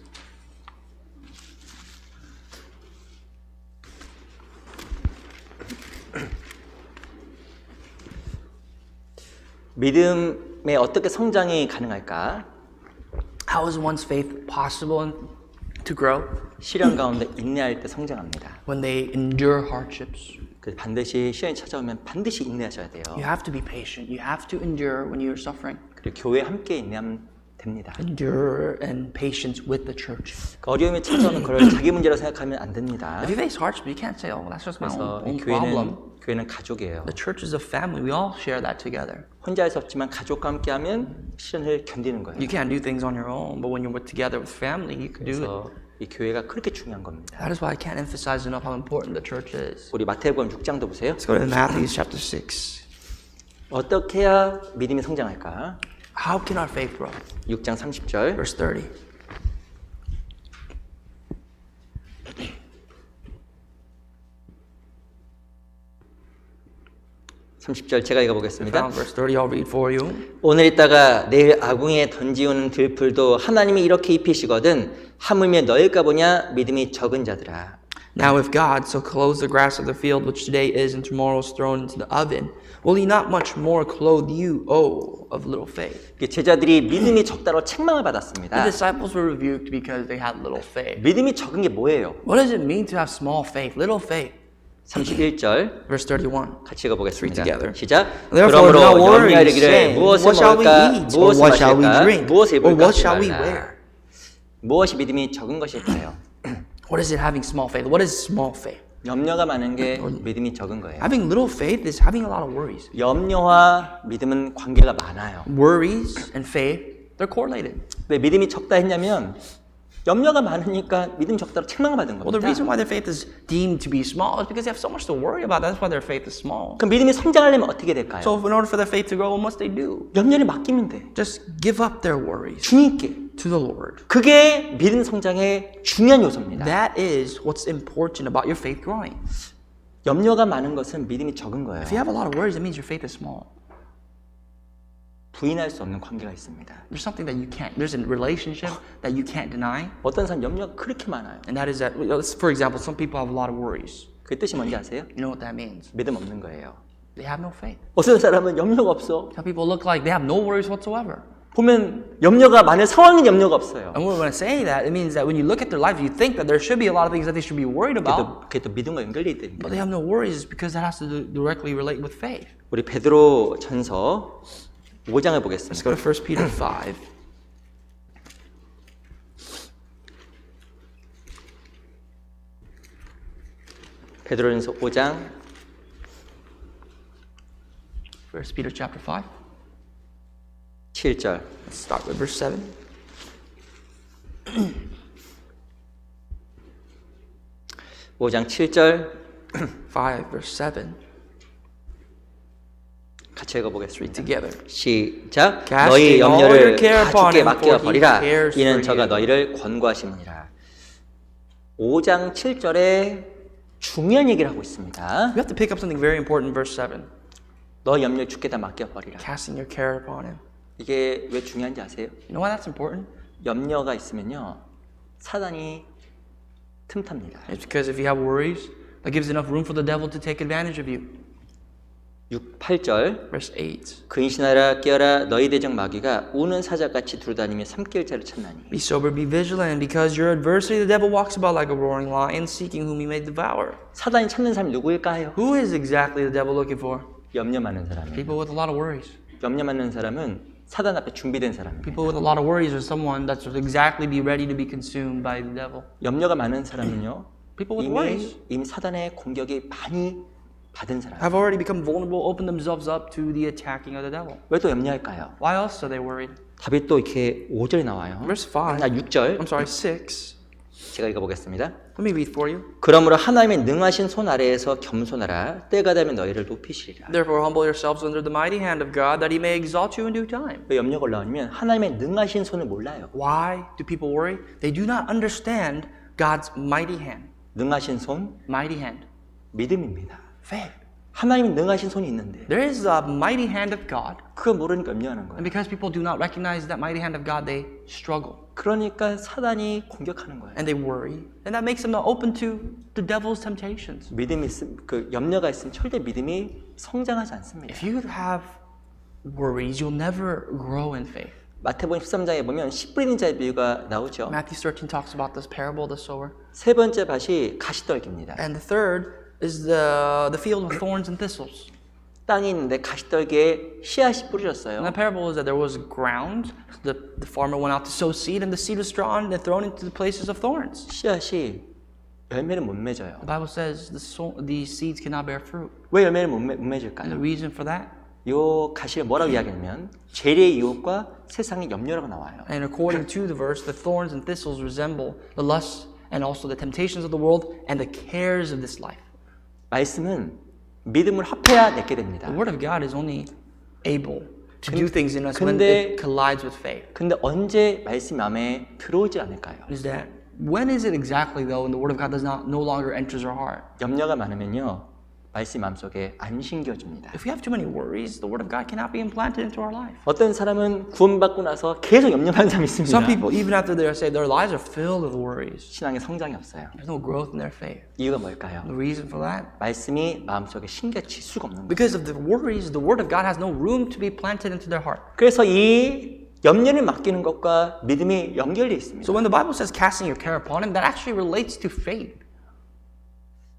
믿음에 어떻게 성장이 가능할까? How is one's faith possible to grow? 시련 가운데 인내할 때 성장합니다. When they endure hardships. 그래서 반드시 시련이 찾아오면 반드시 인내하셔야 돼요. You have to be patient. You have to endure when you're suffering. 그리고 교회 함께 인내하면 됩니다. Endure and patience with the church. 그 어려움이 찾아오면 그걸 자기 문제로 생각하면 안 됩니다. If you face hardships, you can't say, "Oh, that's just my 그래서 own 이 problem." 교회는 가족이에요. The church is a family. We all share that together. 혼자 할 수 없지만 가족과 함께하면 시련을 견디는 거예요. You can't do things on your own, but when you're together with family, you can do it. 그래서 이 교회가 그렇게 중요한 겁니다. That is why I can't emphasize enough how important the church is. 우리 마태복음 6장도 보세요. Let's go to Matthew chapter 6. 어떻게 해야 믿음이 성장할까? How can our faith grow? 6장 30절. Verse 30. 제가 읽어보겠습니다. Found verse 30, I'll read for you. 오늘 있다가 내일 아궁이에 던지우는 들풀도 하나님이 이렇게 입히시거든 하물며 너일까 보냐 믿음이 적은 자들아. Now if God so clothes the grass of the field, which today is and tomorrow is thrown into the oven, will he not much more clothe you, O of little faith? 제자들이 믿음이 적다로 책망을 The 받았습니다. disciples were rebuked because they had little faith. 믿음이 적은 게 뭐예요? What does it mean to have small faith, little faith? 31절 Verse 31. 같이 읽어보겠습니다. together. 시작. Therefore, do not 그러므로 worry, 염려하기를 saying, 무엇을 what shall we 먹을까, eat, or 무엇을 what shall we 마실까, drink, 무엇을 or 입을까 what shall we 하지 wear? 말라. 무엇이 믿음이 적은 것일까요? What is it having small faith? What is small faith? 염려가 많은 게 믿음이 적은 거예요. Having little faith is having a lot of worries. 염려와 믿음은 관계가 많아요. Worries and faith, they're correlated. 왜 믿음이 적다 했냐면 염려가 많으니까 믿음 적다로 책망을 받은 Well, the 겁니다. reason why their faith is deemed to be small is because they have so much to worry about. That's why their faith is small. 그럼 믿음이 성장하려면 어떻게 될까요? So in order for their faith to grow, what must they do? 염려를 맡기면 돼. Just give up their worries 주님께. to the Lord. 그게 믿음 성장의 중요한 요소입니다. That is what's important about your faith growing. 염려가 많은 것은 믿음이 적은 거예요. If you have a lot of worries, it means your faith is small. 부인할 수 없는 관계가 있습니다. There's something that you can't, there's a relationship that you can't deny. 어떤 사람 염려가 그렇게 많아요. And that is that, for example, some people have a lot of worries. 그 뜻이 뭔지 아세요? You know what that means? 믿음 없는 거예요. They have no faith. 어떤 사람은 염려가 없어. Some people look like they have no worries whatsoever. 보면 염려가 많은 상황인 염려가 없어요. And when I say that, it means that when you look at their lives, you think that there should be a lot of things that they should be worried about. 그게 또 믿음과 연결돼 있는 But 거예요. they have no worries because that has to directly relate with faith. 우리 베드로 전서 5장을 Let's 보겠습니다. go to 1 Peter 5. 베드로전서 5장 1 Peter chapter 5. 7절. Let's start with verse 7. 5장 7절 5 verse 7. 같이 읽어보겠습니다. Together. 시작. Casting 너희 all your 염려를 care 다 upon 주께 him, 맡겨 for he 버리라. cares 이는 for 저가 you. 너희를 권고하심이니라. 5장 7절에 중요한 얘기를 하고 있습니다. We have to pick up something very important in verse 7. 너 염려 주께 다 맡겨 버리라. Casting your care upon him. 이게 왜 중요한지 아세요? You know why that's important? 염려가 있으면요 사단이 틈탑니다. It's because if you have worries, that gives enough room for the devil to take advantage of you. 6, 8절 Verse 8. 근신하라 깨어라 너희 대적 마귀가 우는 사자같이 두루다니며 삼킬 자를 찾나니. Be sober, be vigilant, because your adversary, the devil, walks about like a roaring lion, seeking whom he may devour. 사단이 찾는 사람이 누구일까요? Who is exactly the devil looking for? 염려 많은 사람이에요. People with a lot of worries. 염려 많은 사람은 사단 앞에 준비된 사람입니다. People with a lot of worries are someone that's exactly be ready to be consumed by the devil. 염려가 많은 사람은요 People with worries 이미 사단의 공격이 많이 받은 사람. have already become vulnerable, opened themselves up to the attacking of the devil. 왜 또 염려할까요? Why else are they worried? 답이 또 이렇게 5절에 나와요. Verse 5. 6절 I'm sorry, 6. 제가 읽어보겠습니다. Let me read for you. 그러므로 하나님의 능하신 손 아래에서 겸손하라. 때가 되면 너희를 높이시리라. Therefore, humble yourselves under the mighty hand of God, that he may exalt you in due time. 왜 염려가 올라오냐면 하나님의 능하신 손을 몰라요. Why do people worry? They do not understand God's mighty hand. 능하신 손 Mighty hand. 믿음입니다. Faith. 하나님이 능하신 손이 있는데 There is a mighty hand of God, 그거 모르니까 염려하는 and 거예요. because people do not recognize that mighty hand of God, they struggle 그러니까 사단이 공격하는 거예요. and they worry, and that makes them not open to the devil's temptations. 믿음이 있음, 그 염려가 있으면 절대 믿음이 성장하지 않습니다. If you have worries, you'll never grow in faith. 마태복음 13장에 보면 씨 뿌리는 자의 비유가 나오죠. Matthew 13 talks about this parable of the sower, 세 번째 밭이 가시떨기입니다. and the third is the field of thorns and thistles. 땅이 있는데 가시떨기에 씨앗이 뿌려졌어요. And the parable is that there was ground, the farmer went out to sow seed, and the seed was drawn and thrown into the places of thorns. 씨앗이 열매를 못 맺어요. The Bible says the seeds cannot bear fruit. 왜 열매를 못 And the 맺을까요? reason for that, 요 가시를 뭐라고 이야기하냐면 재래의 유혹과 세상의 염려라고 나와요. and according to the verse, the thorns and thistles resemble the lusts and also the temptations of the world and the cares of this life. 말씀은 믿음을 합해야 내게 됩니다. The Word of God is only able to do things in us when 근데- it collides with faith. 근데 언제 말씀이 마음에 들어오지 않을까요? Is that when is it exactly though when the Word of God no longer enters our heart? 염려가 많으면요. 말씀이 마음속에 안 심겨집니다. If we have too many worries, the Word of God cannot be implanted into our life. 어떤 사람은 구원받고 나서 계속 염려하는 사람이 있습니다. Some people, even after they are saved, their lives are filled with worries. 신앙에 성장이 없어요. There's no growth in their faith. 이유가 뭘까요? The reason for that? 말씀이 마음속에 심겨질 수가 없는 거예요. Because of the worries, the Word of God has no room to be planted into their heart. 그래서 이 염려를 맡기는 것과 믿음이 연결되어 있습니다. So when the Bible says casting your care upon Him, that actually relates to faith.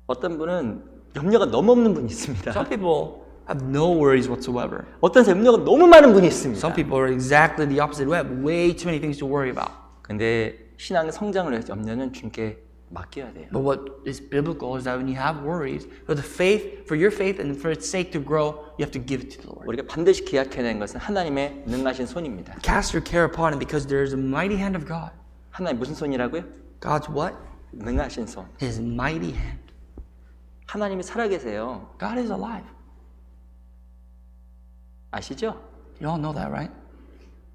어떤 분은 염려가 너무 없는 분이 있습니다. Some people have no worries whatsoever. 어떤 사람 염려가 너무 많은 분이 있습니다. Some people are exactly the opposite. We have way too many things to worry about. 근데 신앙의 성장을 위해서 염려는 주님께 맡겨야 돼요. But what is biblical is that when you have worries, for the faith, for your faith and for its sake to grow, you have to give it to the Lord. 우리가 반드시 기억해야 되는 것은 하나님의 능하신 손입니다. Cast your care upon Him because there is a mighty hand of God. 하나님 무슨 손이라고요? God's what? 능하신 손. His mighty hand. 하나님이 살아계세요. God is alive. 아시죠? You all know that, right?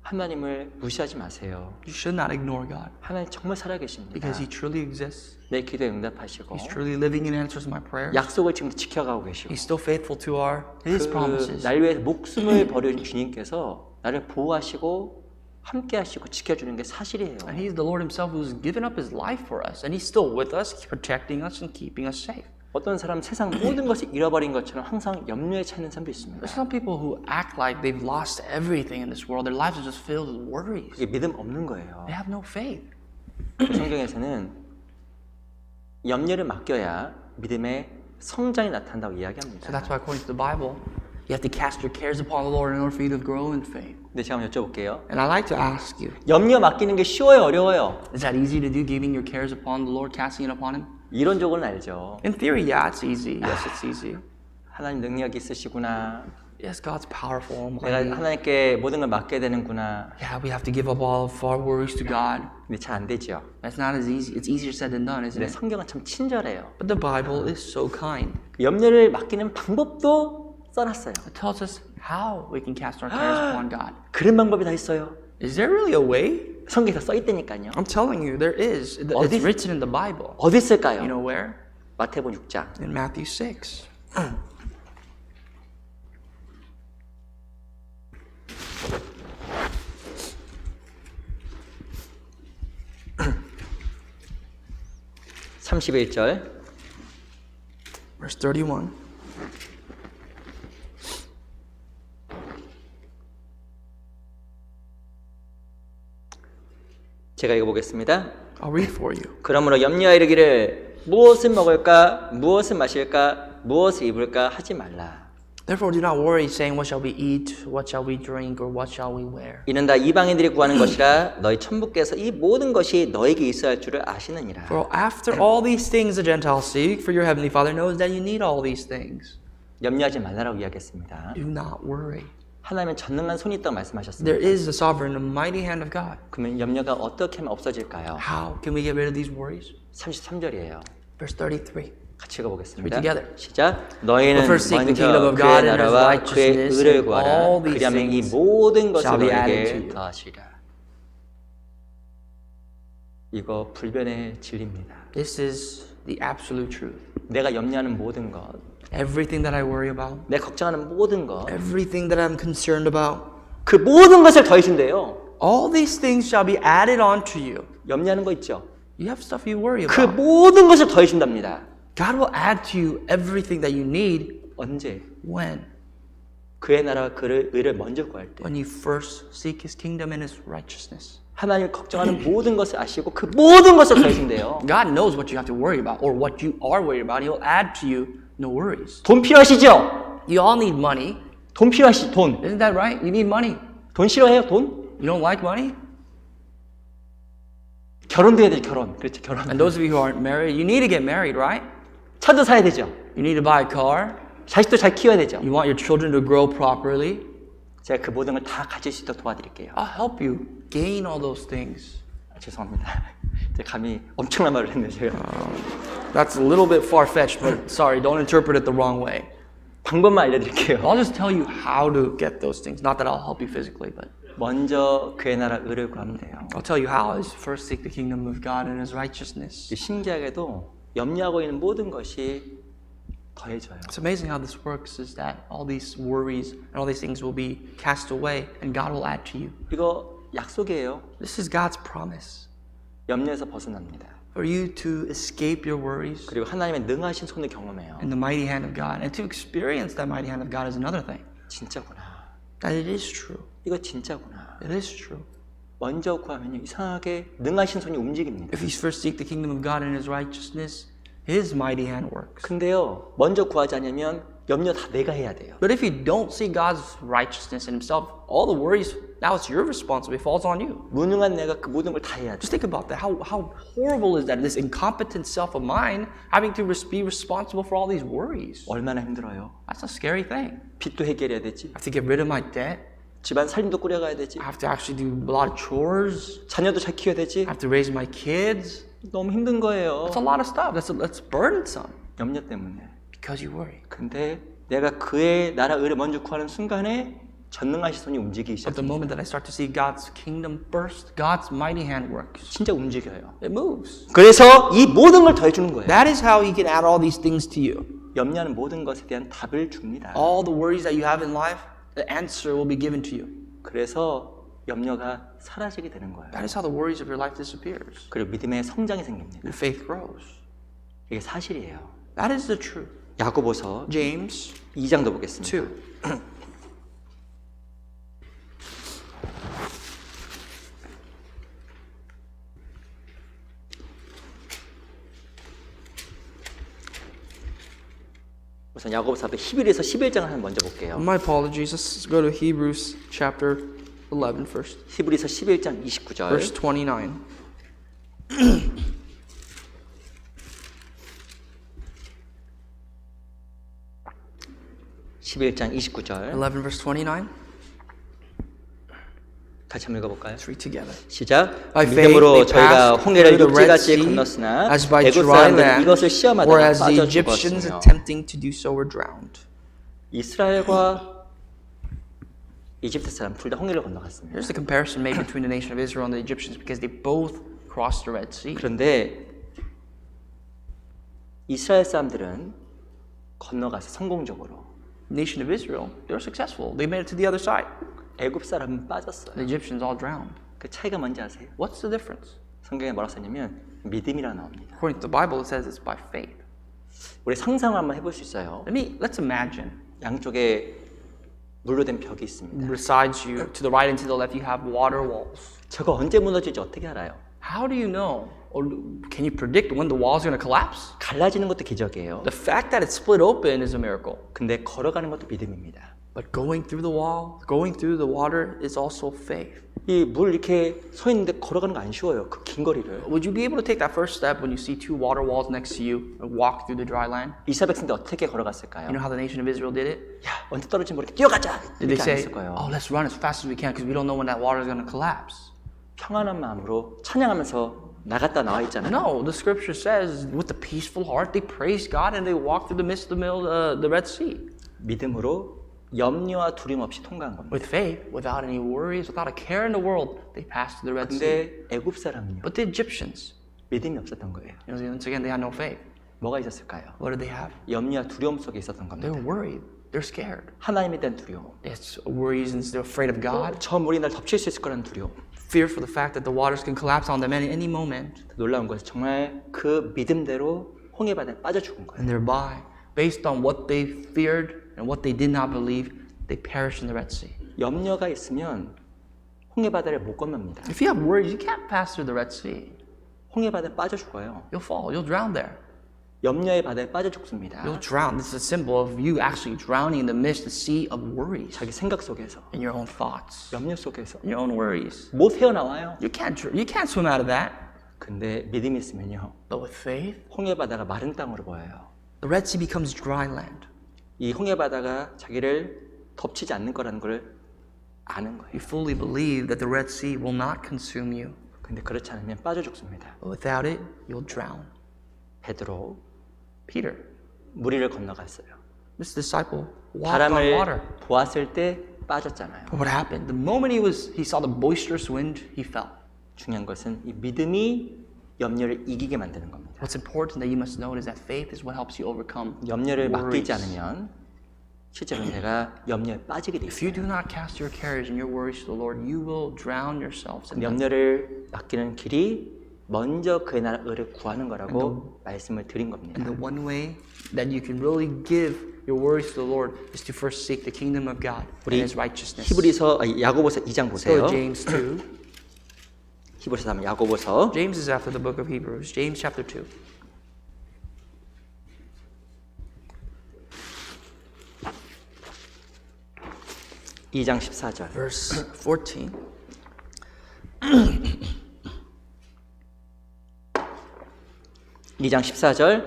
하나님을 무시하지 마세요. You should not ignore God 하나님 정말 살아계십니다. because He truly exists. 내 기도에 응답하시고 He's truly living and answers my prayers. 약속을 지금도 지켜가고 계시고 He's still faithful to His promises. 날 위해 목숨을 버려준 주님께서 나를 보호하시고 함께하시고 지켜주는 게 사실이에요. And He's the Lord Himself who's given up His life for us. And He's still with us, protecting us and keeping us safe. 어떤 사람 세상 모든 것을 잃어버린 것처럼 항상 염려에 차는 사람도 있습니다. There's some people who act like they've lost everything in this world. Their lives are just filled with worries. 그게 믿음 없는 거예요. They have no faith. 성경에서는 염려를 맡겨야 믿음의 성장이 나타난다고 So 이야기합니다. that's why according to the Bible, you have to cast your cares upon the Lord in order for you to grow in faith. 근데 제가 한번 여쭤볼게요. And I'd like to ask you, 염려 맡기는 게 쉬워요, 어려워요? is that easy to do, giving your cares upon the Lord, casting it upon Him? 이론적으로는 알죠. In theory, yeah, it's easy. Yes, it's easy. 하나님 능력이 있으시구나. Yes, God's powerful, 내가 almighty. 하나님께 모든 걸 맡게 되는구나. Yeah, we have to give up all of our worries to God. 근데 잘 안 되죠. That's not as easy. It's easier said than done, isn't 근데 it? 성경은 참 친절해요. But the Bible is so kind. 그 염려를 맡기는 방법도 써놨어요. It tells us how we can cast our cares upon God. 그런 방법이 다 있어요. Is there really a way? 성경에 다 써있다니까요. I'm telling you, there is. It's 어디- written in the Bible. 어디 있을까요? You know where? 마태복음 6장. In Matthew 6. (31절) Verse 31. 제가 읽어보겠습니다. I'll read for you. 그러므로 염려하여 이르기를 무엇을 먹을까 무엇을 마실까 무엇을 입을까 하지 말라. Therefore, do not worry, saying, what shall we eat, what shall we drink, or what shall we wear? 이는 다 이방인들이 구하는 것이라 너희 천부께서 이 모든 것이 너에게 있어야 할 줄을 아시느니라. For after all these things the Gentiles seek, for your heavenly Father knows that you need all these things. 염려하지 말라라고 이야기했습니다. Do not worry. 하나님은 전능한 손이 있다고 말씀하셨습니다. There is the sovereign and mighty hand of God. 그러면 염려가 어떻게 하면 없어질까요? How can we get rid of these worries? 33절이에요. Verse 33. 같이 읽어보겠습니다. Read together. 시작. 너희는 But first seek the 먼저 kingdom of 그의 God and His 나라와 그의 righteousness, 의를 and 구하라. all these 그리하면 이 things 모든 것을 shall be added to 너에게 you. 더하시리라. 이거 불변의 진리입니다. This is the absolute truth. 내가 염려하는 모든 것, Everything that I worry about, 내가 걱정하는 모든 것, everything that I'm concerned about, 그 모든 것을 더해준대요. all these things shall be added on to you. 염려하는 거 있죠? You have stuff you worry 그 about. 모든 것을 더해준답니다. God will add to you everything that you need. 언제? When? 그의 나라와 그의 의를 먼저 구할 때. When you first seek His kingdom and His righteousness. 하나님 걱정하는 모든 것을 아시고 그 모든 것을 더해준대요. God knows what you have to worry about or what you are worried about. He'll add to you no worries. 돈 필요하시죠? You all need money. 돈 필요하시 돈. Isn't that right? You need money. 돈 싫어해요? 돈? You don't like money? 결혼도 해야 돼 결혼. 그렇죠 결혼. And those of you who aren't married, you need to get married, right? 차도 사야 되죠. You need to buy a car. 자식도 잘 키워야 되죠. You want your children to grow properly. 제가 그 모든 걸 다 가질 수 있도록 도와드릴게요. I'll help you gain all those things. 죄송합니다. 제가 감히 엄청난 말을 했네요. 제가. That's a little bit far-fetched, but sorry, don't interpret it the wrong way. 방법만 알려드릴게요. I'll just tell you how to get those things. Not that I'll help you physically, but 먼저 그의 나라 의를 구하면 돼요. I'll tell you how is first seek the kingdom of God and His righteousness. 신기하게도 염려하고 있는 모든 것이 더해져요. It's amazing how this works is that all these worries and all these things will be cast away and God will add to you. 이거 약속이에요. This is God's promise 염려에서 벗어납니다. for you to escape your worries 그리고 하나님의 능하신 손을 경험해요. in the mighty hand of God. And to experience that mighty hand of God is another thing. 진짜구나. That it is true. 이거 진짜구나. It is true. 먼저 구하면요 이상하게 능하신 손이 움직입니다. If you first seek the kingdom of God and His righteousness, His mighty hand works. 근데요 먼저 구하지 않으면 염려 다 내가 해야 돼요. But if you don't see God's righteousness in Himself, all the worries, now it's your responsibility. It falls on you. 무능한 내가 그 모든 걸 다 해야 돼. Just think about that. How horrible is that? This incompetent self of mine having to be responsible for all these worries. 얼마나 힘들어요. That's a scary thing. 빚도 해결해야 되지. I have to get rid of my debt. 집안 살림도 꾸려가야 되지. I have to actually do a lot of chores. 자녀도 잘 키워야 되지. I have to raise my kids. 너무 힘든 거예요. That's a lot of stuff. That's burdensome 염려 때문에. because you worry. 근데 내가 그의 나라 의를 먼저 구하는 순간에 전능하신 손이 움직이기 But the 시작해요. moment that I start to see God's kingdom burst, God's mighty hand works. 진짜 움직여요. It moves. 그래서 이 모든 걸 더해주는 거예요. That is how He can add all these things to you. 염려하는 모든 것에 대한 답을 줍니다. All the worries that you have in life, the answer will be given to you. 그래서 염려가 사라지게 되는 거예요. That is how the worries of your life disappears. 그리고 믿음의 성장이 생깁니다. Your faith grows. 이게 사실이에요. That is the truth. 야고보서 James 2장도 보겠습니다. 2. 우선 야고보서 앞에 11에서 11장을 한번 먼저 볼게요. My apologies. Let's go to Hebrews chapter 11 first. 히브리서 11장 29절. Verse 29. 11장 29절 11 verse 29. 같이 한번 읽어볼까요? Let's read together. 시작. By faith 믿음으로 they 저희가 passed 홍해를 through the Red 육지같이 Sea 건넜으나 as by 애굽 dry 사람들은 land, 이것을 시험하다가 whereas the 빠져 Egyptians 죽었으며 attempting to do so were drowned. 이스라엘과 이집트 사람 둘 다 홍해를 건너갔습니다. Here's the comparison made between the nation of Israel and the Egyptians because they both crossed the Red Sea. 그런데 이스라엘 사람들은 건너가서 성공적으로 The nation of Israel, they were successful. They made it to the other side. 애굽 사람은 빠졌어요. The Egyptians all drowned. 그 차이가 뭔지 아세요? What's the difference? 성경에 뭐라고 써냐면 믿음이라 나옵니다. According to the Bible, it says it's by faith. 우리 상상을 한번 해볼 수 있어요. Let's imagine. 양쪽에 물로 된 벽이 있습니다. Besides you, to the right and to the left, you have water walls. 저거 언제 무너질지 어떻게 알아요? How do you know? Or can you predict when the walls are going to collapse? 갈라지는 것도 기적이에요. The fact that it's split open is a miracle. 근데 걸어가는 것도 믿음입니다. But going through the wall, going through the water is also faith. 이 물 이렇게 서 있는데 걸어가는 거 안 쉬워요. 그 긴 거리를. Would you be able to take that first step when you see two water walls next to you and walk through the dry land? 이스라엘 백성들 어떻게 걸어갔을까요? You know how the nation of Israel did it? 야, 언제 떨어지면 모르게 뛰어가자. Did they 이렇게 안 say, 했을 거예요. oh, let's run as fast as we can because we don't know when that water is going to collapse? 평안한 마음으로 찬양하면서 나갔다 나와 있잖아요. No, the scripture says with a peaceful heart, they praised God and they walked through the midst of the Red Sea. 믿음으로 염려와 두려움 없이 통과한 겁니다. With faith, without any worries, without a care in the world, they passed through the Red Sea. 근데 애굽 사람은요. But the Egyptians, 믿음이 없었던 거예요. once again, they had no faith. 뭐가 있었을까요? What did they have? 염려와 두려움 속에 있었던 They 겁니다. were worried. They're scared. 하나님에 대한 두려움. It's worries and they're afraid of God. 저 물이 날 덮칠 수 있을 거라는 두려움. Fear for the fact that the waters can collapse on them at any moment. 놀라운 것은 정말 그 믿음대로 홍해 바다에 빠져 죽은 거예요. And thereby, based on what they feared and what they did not believe, they perished in the Red Sea. 염려가 있으면 홍해 바다를 못 건넙니다. If you have worries, you can't pass through the Red Sea. 홍해 바다에 빠져 죽어요. You'll fall. You'll drown there. 염려의 바다에 빠져 죽습니다. You'll drown. This is a symbol of you actually drowning in the midst, the sea of worries, 자기 생각 속에서, in your own thoughts, 염려 속에서 in your own worries. 못 헤어나와요. You can't swim out of that. 근데 믿음이 있으면요, But with faith, 홍해 바다가 마른 땅으로 보여요. the Red Sea becomes dry land. 이 홍해 바다가 자기를 덮치지 않는 거라는 걸 아는 거예요. You fully believe that the Red Sea will not consume you. 근데 그렇지 않으면 빠져 죽습니다. But without it, you'll drown. 베드로 Peter, 물 위를 건너갔어요. this disciple, walked on water. 바람을 보았을 때 빠졌잖아요. But what happened? The moment he saw the boisterous wind, he fell. 중요한 것은 이 믿음이 염려를 이기게 만드는 겁니다. What's important that you must know is that faith is what helps you overcome 염려를 맡기지 worries. 않으면 실제로 내가 염려에 빠지게 돼 If you 있어요. do not cast your cares and your worries to the Lord, you will drown yourselves in them. 염려를 맡기는 길이 먼저 그의 나라 의를 구하는 거라고 말씀을 드린 겁니다. And the one way that you can really give your worries to the Lord is to first seek the kingdom of God and 우리 His righteousness. 야고보서 2장 Go 보세요. to James 2. 히브리서 하면 야고보서 James is after the book of Hebrews. James chapter 2. 이 2장 14절. Verse 14. 이 2장 14절.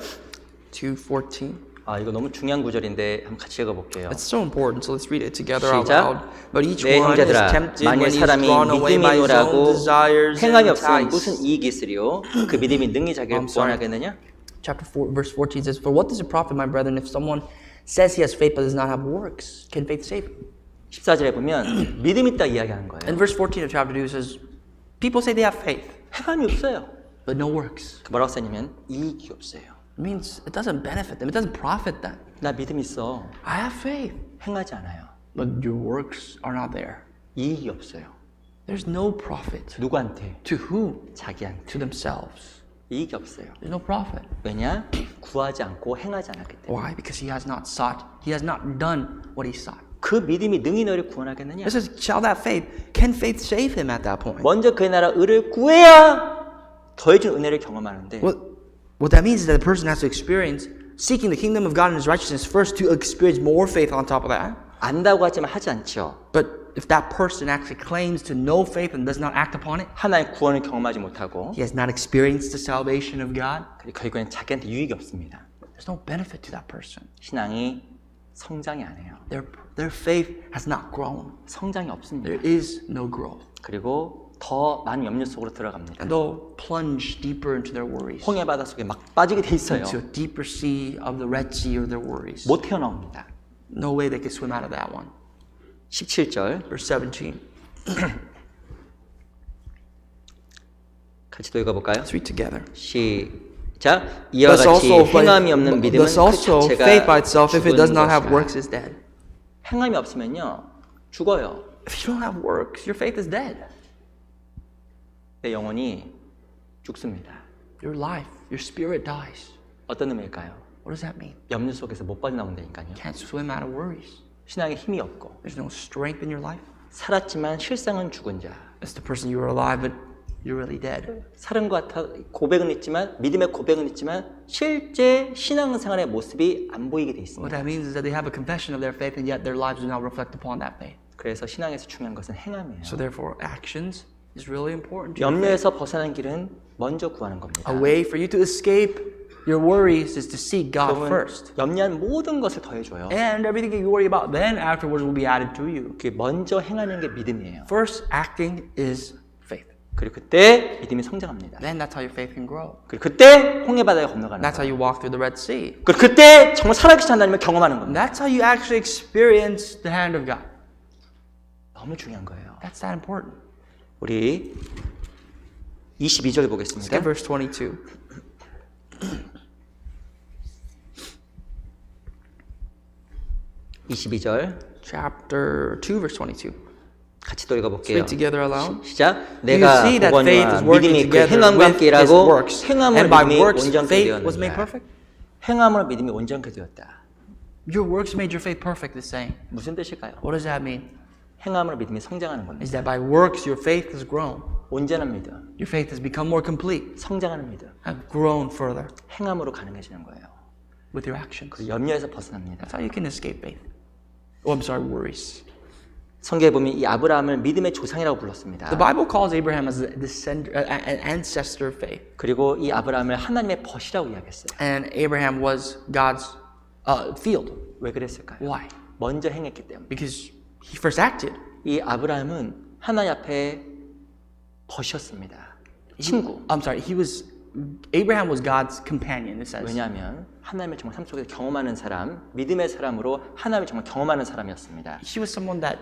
2:14. 이거 너무 중요한 구절인데 한번 같이 읽어볼게요. It's so important, so let's read it together out 시작. loud. But each 내 one is 형제들아, tempted 만일 when he is 사람이 drawn away by 믿음이 his own 노라고 desires and 행함이 없으면 무슨 enticed. 이익이 있으리요? 그 믿음이 능히 자기를 I'm sorry. 구원하겠느냐? Chapter 4, verse 14 says, For what does it profit, my brethren, if someone says he has faith but does not have works? Can faith save him? 14절에 보면 믿음 있다 이야기하는 거예요. And verse 14 of chapter 2 says, People say they have faith, 행함이 없어요. but no works. 뭐라고 써냐면 이익이 없어요. It means it doesn't benefit them. It doesn't profit them. 나 믿음 있어. I have faith, 행하지 않아요. but your works are not there. 이익이 없어요. There's no profit. 누구한테? To whom? 자기한테. To themselves. 이익이 없어요. There's no profit. 왜냐? 구하지 않고 행하지 않았기 때문에. Why? Because he has not sought, he has not done what he sought. 그 믿음이 능히 너를 구원하겠느냐? It says, shall that faith, can faith save him at that point? 먼저 그의 나라 의를 구해야 더해진 은혜를 경험하는데 What that means is that the person has to experience seeking the kingdom of God and His righteousness first to experience more faith on top of that. 안다고 하지만 하지 않죠. But if that person actually claims to know faith and does not act upon it, 하나의 구원을 경험하지 못하고 he has not experienced the salvation of God, 그리고 결국엔 자기한테 유익이 없습니다. there's no benefit to that person. 신앙이 성장이 안 해요. Their faith has not grown. 성장이 없습니다. There is no growth. 그리고 더 많은 염려 속으로 들어갑니다. And they'll plunge deeper into their worries, 홍해 바다 속에 막 빠지게 돼 있어요. into a deeper sea of the Red Sea or their worries. 못 헤어나옵니다. No way they can swim out of that one. 17절 Verse 17. 같이 또 읽어볼까요? Let's read together. 시작. 이와 같이 행함이 없는 믿음은 그 자체가 faith by itself, if it does 죽은 not have 것이라. works, is dead. 행함이 없으면요 죽어요. If you don't have works, your faith is dead. 내 영혼이 죽습니다. Your life, your spirit dies. 어떤 의미일까요? What does that mean? 염려 속에서 못 빠져나온다니까요. Can't swim out of worries. 신앙에 힘이 없고 There's no strength in your life. 살았지만 실상은 죽은 자. It's the person you are alive, but you're really dead. 사는 것 같아 고백은 있지만 믿음의 고백은 있지만 실제 신앙생활의 모습이 안 보이게 돼 What 있습니다. that means is that they have a confession of their faith, and yet their lives do not reflect upon that faith. 그래서 신앙에서 중요한 것은 행함이에요. So therefore, actions is really important. To your faith. 염려에서 벗어난 길은 먼저 구하는 겁니다. A way for you to escape your worries is to seek God 그러면 first. 염려한 모든 것을 더해줘요. And everything that you worry about then afterwards will be added to you. 그 먼저 행하는 게 믿음이에요. First, acting is faith. 그리고 그때 믿음이 성장합니다. Then that's how your faith can grow. 그리고 그때 홍해 바다에 건너가는 That's how 거예요. you walk through the Red Sea. 그리고 그때 정말 살아계신 하나님을 경험하는 And 겁니다. that's how you actually experience the hand of God. 너무 중요한 거예요. That's that important. 우리 22절 Let's 보겠습니다. get verse 22. Chapter 2, verse 22. 같이 또 Let's 읽어볼게요. read together aloud. 시작. You 내가 see that faith is 보거니와 working 믿음이 그 together 행함과 with 함께 his 일하고 works, 행함으로 and by 믿음이 works 온전케 faith was made 되었느니라. perfect. 행함으로 믿음이 온전케 되었다. Your works made your faith perfect, is saying. 무슨 뜻일까요? What does that mean? 행함으로 믿음이 성장하는 겁니다. Is that by works your faith has grown. 온전한 믿음, Your faith has become more complete, 성장하는 믿음, have grown further 행함으로 가능해지는 거예요. with your actions. 그 염려에서 벗어납니다. That's how you can escape faith. Oh, I'm sorry, worries. 성경에 보면 이 아브라함을 믿음의 조상이라고 불렀습니다. The Bible calls Abraham as an ancestor of faith. 그리고 이 아브라함을 하나님의 벗이라고 이야기했어요. And Abraham was God's field. 왜 그랬을까요? Why? 먼저 행했기 때문에. Because he first acted. 이 아브라함은 하나님 앞에 벗이었습니다. 친구. I'm sorry, Abraham was God's companion, it says. 왜냐하면 하나님을 정말 삶 속에서 경험하는 사람, 믿음의 사람으로 하나님을 정말 경험하는 사람이었습니다. He was someone that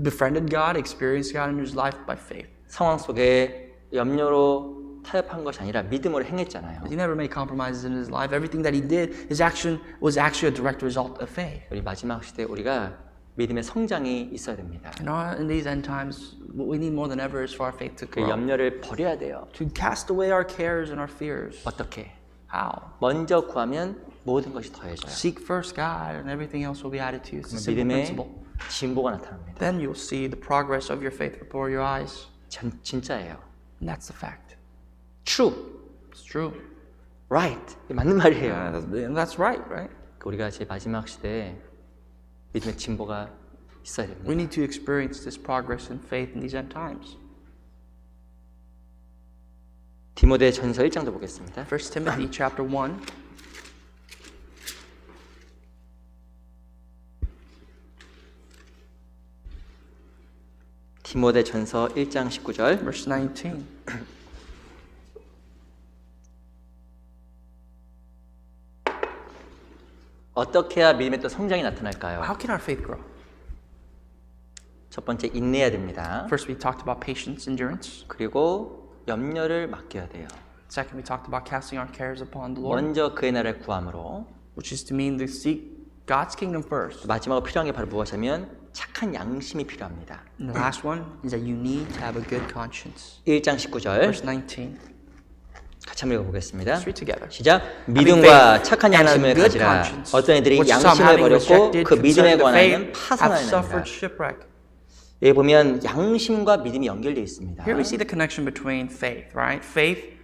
befriended God, experienced God in his life by faith. 상황 속에 염려로 타협한 것이 아니라 믿음으로 행했잖아요. He never made compromises in his life. Everything that he did, his action was actually a direct result of faith. 우리 마지막 시대에 우리가 믿음의 성장이 있어야 됩니다. In these end times, what we need more than ever is for our faith to 그 grow. 염려를 버려야 돼요. To cast away our cares and our fears. 어떻게? How? 먼저 구하면 모든 것이 더해져요. Seek first God and everything else will be added to you. It's a simple 믿음의 principle. 진보가 나타납니다. Then you'll see the progress of your faith before your eyes. 진짜예요. And that's the fact. True, It's true. right. 맞는 말이에요. That's right, right? 우리가 제 마지막 시대에 믿음의 진보가 있어야 됩니다. We need to experience this progress in faith in these end times. 디모데 전서 1장도 보겠습니다. 1 Timothy chapter 1. 디모데 전서 1장 19절. Verse 19. 어떻게 해야 믿음의 또 성장이 나타날까요? How can our faith grow? 첫 번째 인내해야 됩니다. First, we talked about patience, endurance. 그리고 염려를 맡겨야 돼요. Second, we talked about casting our cares upon the Lord, 먼저 그의 나라를 구함으로 which is to mean to seek God's kingdom first. 마지막으로 필요한 게 바로 무엇이냐면 착한 양심이 필요합니다. And the last one is that you need to have a good conscience. 1장 19절 Verse 19. 같이 한번 읽어보겠습니다. Let's read together. 시작. Having 믿음과 faith 착한 and a 양심을 good 가지라. conscience, 어떤 애들이 which some 양심을 having 버렸고 rejected 그 믿음에 concerning the 관하여는 faith have 파산하느니라. suffered shipwreck. 여기 보면 양심과 믿음이 연결되어 있습니다. Here we see the connection between faith, right? Faith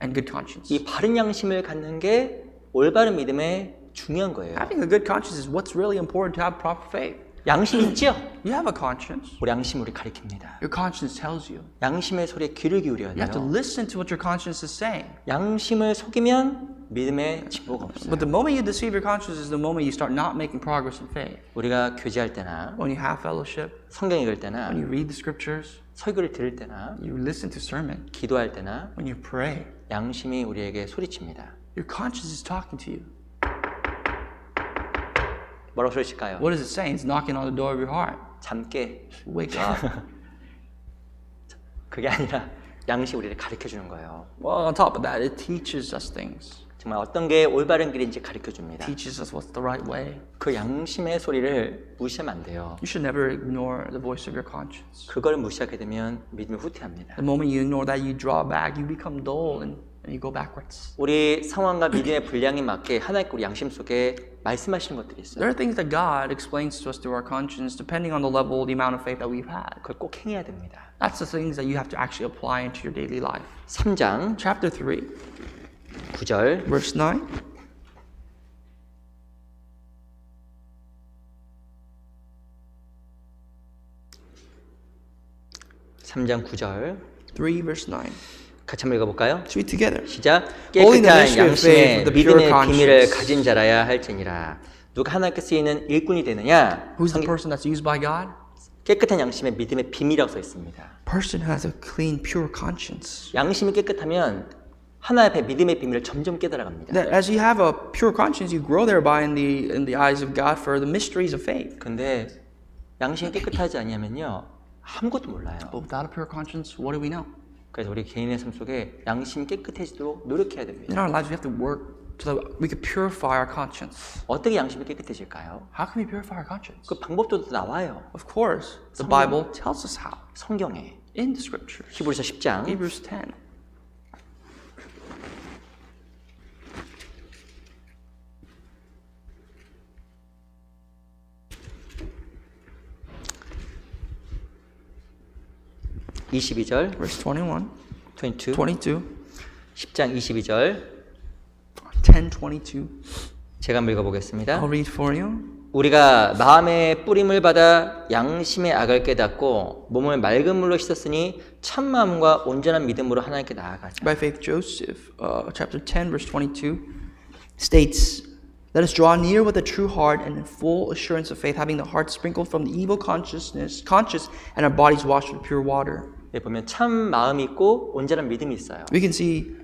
and good conscience. 이 바른 양심을 갖는 게 올바른 믿음의 중요한 거예요. Having a good conscience is what's really important to have proper faith. 양심 있죠? You have a conscience. 우리 양심 우리 가리킵니다. Your conscience tells you. 양심의 소리에 귀를 기울여야 You have to 돼요. listen to what your conscience is saying. 양심을 속이면 믿음에 진보가 없어요. But the moment you deceive your conscience is the moment you start not making progress in faith. 우리가 교제할 때나 When you have fellowship, 성경 읽을 때나 when you read the scriptures, 설교를 들을 때나 you listen to sermon, 기도할 때나 when you pray, 양심이 우리에게 소리칩니다. your conscience is talking to you. 뭐라고 소리칠까요? What is it saying? It's knocking on the door of your heart. 잠 깨. Wake up. 그게 아니라 양심이 우리를 가르쳐주는 거예요. Well, on top of that, it teaches us things. 정말 어떤 게 올바른 길인지 가르쳐줍니다. Teaches us what's the right way. 그 양심의 소리를 무시하면 안 돼요. You should never ignore the voice of your conscience. 그걸 무시하게 되면 믿음이 후퇴합니다. The moment you ignore that, you draw back, you become dull, and you go backwards. 우리 상황과 믿음의 분량에 맞게 하나님께 우리 양심 속에 말씀하시는 것들이 있어요. There are things that God explains to us through our conscience, depending on the level, the amount of faith that we've had. 그걸 꼭 행해야 됩니다. That's the things that you have to actually apply into your daily life. 3장 Chapter 3, 9절 verse 9. 삼장 9절 3, verse 9. 같이 한번 읽어볼까요? Let's read together. 시작. Holy in the 깨끗한 mystery of faith, 양심에 with the pure 믿음의 비밀을 conscience. 가진 자라야 할지니라. 누가 하나님께 쓰이는 일꾼이 되느냐? Who's the person that's used by God? 깨끗한 양심에 믿음의 비밀이라고 써 있습니다. Person who has a clean, pure conscience. 양심이 깨끗하면 하나님 앞에 믿음의 비밀을 점점 깨달아갑니다. That as you have a pure conscience, you grow thereby in the eyes of God for the mysteries of faith. 근데 양심이 깨끗하지 않냐면요 아무것도 몰라요. But without a pure conscience, what do we know? 그래서 우리 개인의 삶 속에 양심이 깨끗해지도록 노력해야 됩니다. In our lives, we have to work so that we can purify our conscience. 어떻게 양심이 깨끗해질까요? How can we purify our conscience? 그 방법도 나와요. Of course, the Bible tells us how. 성경에 In the scriptures. 히브리서 10장 Hebrews 10. verse 22절 Verse 21, 22 22, 10장 22절 10:22. 제가 한번 읽어보겠습니다. I'll read for you. 우리가 마음의 뿌림을 받아 양심의 악을 깨닫고 몸을 맑은 물로 씻었으니 참 마음과 온전한 믿음으로 하나님께 나아가자. By faith, Joseph, chapter 10, verse 22, states, "Let us draw near with a true heart and in full assurance of faith, having the heart sprinkled from the evil conscious, and our bodies washed with pure water." 네, 보면 참 마음이 있고 온전한 믿음이 있어요. We can see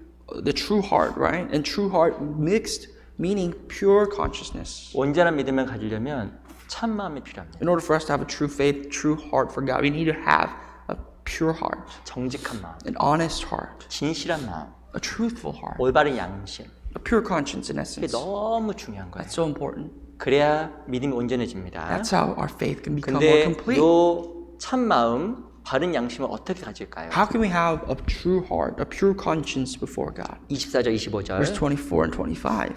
the true heart, right? And true heart mixed, meaning pure consciousness. 온전한 믿음을 가지려면 참 마음이 필요합니다. In order for us to have a true faith, true heart for God, we need to have a pure heart, 정직한 마음, an honest heart, 진실한 마음, a truthful heart, 올바른 양심. a pure conscience in 이게 essence. 너무 중요한 거예요. That's so important. 그래야 믿음이 온전해집니다. That's how our faith can become more 근데 complete. 요 참 마음, 바른 양심을 어떻게 가질까요? How can we have a true heart, a pure conscience before God? 24절, 25절 Verse 24 and 25.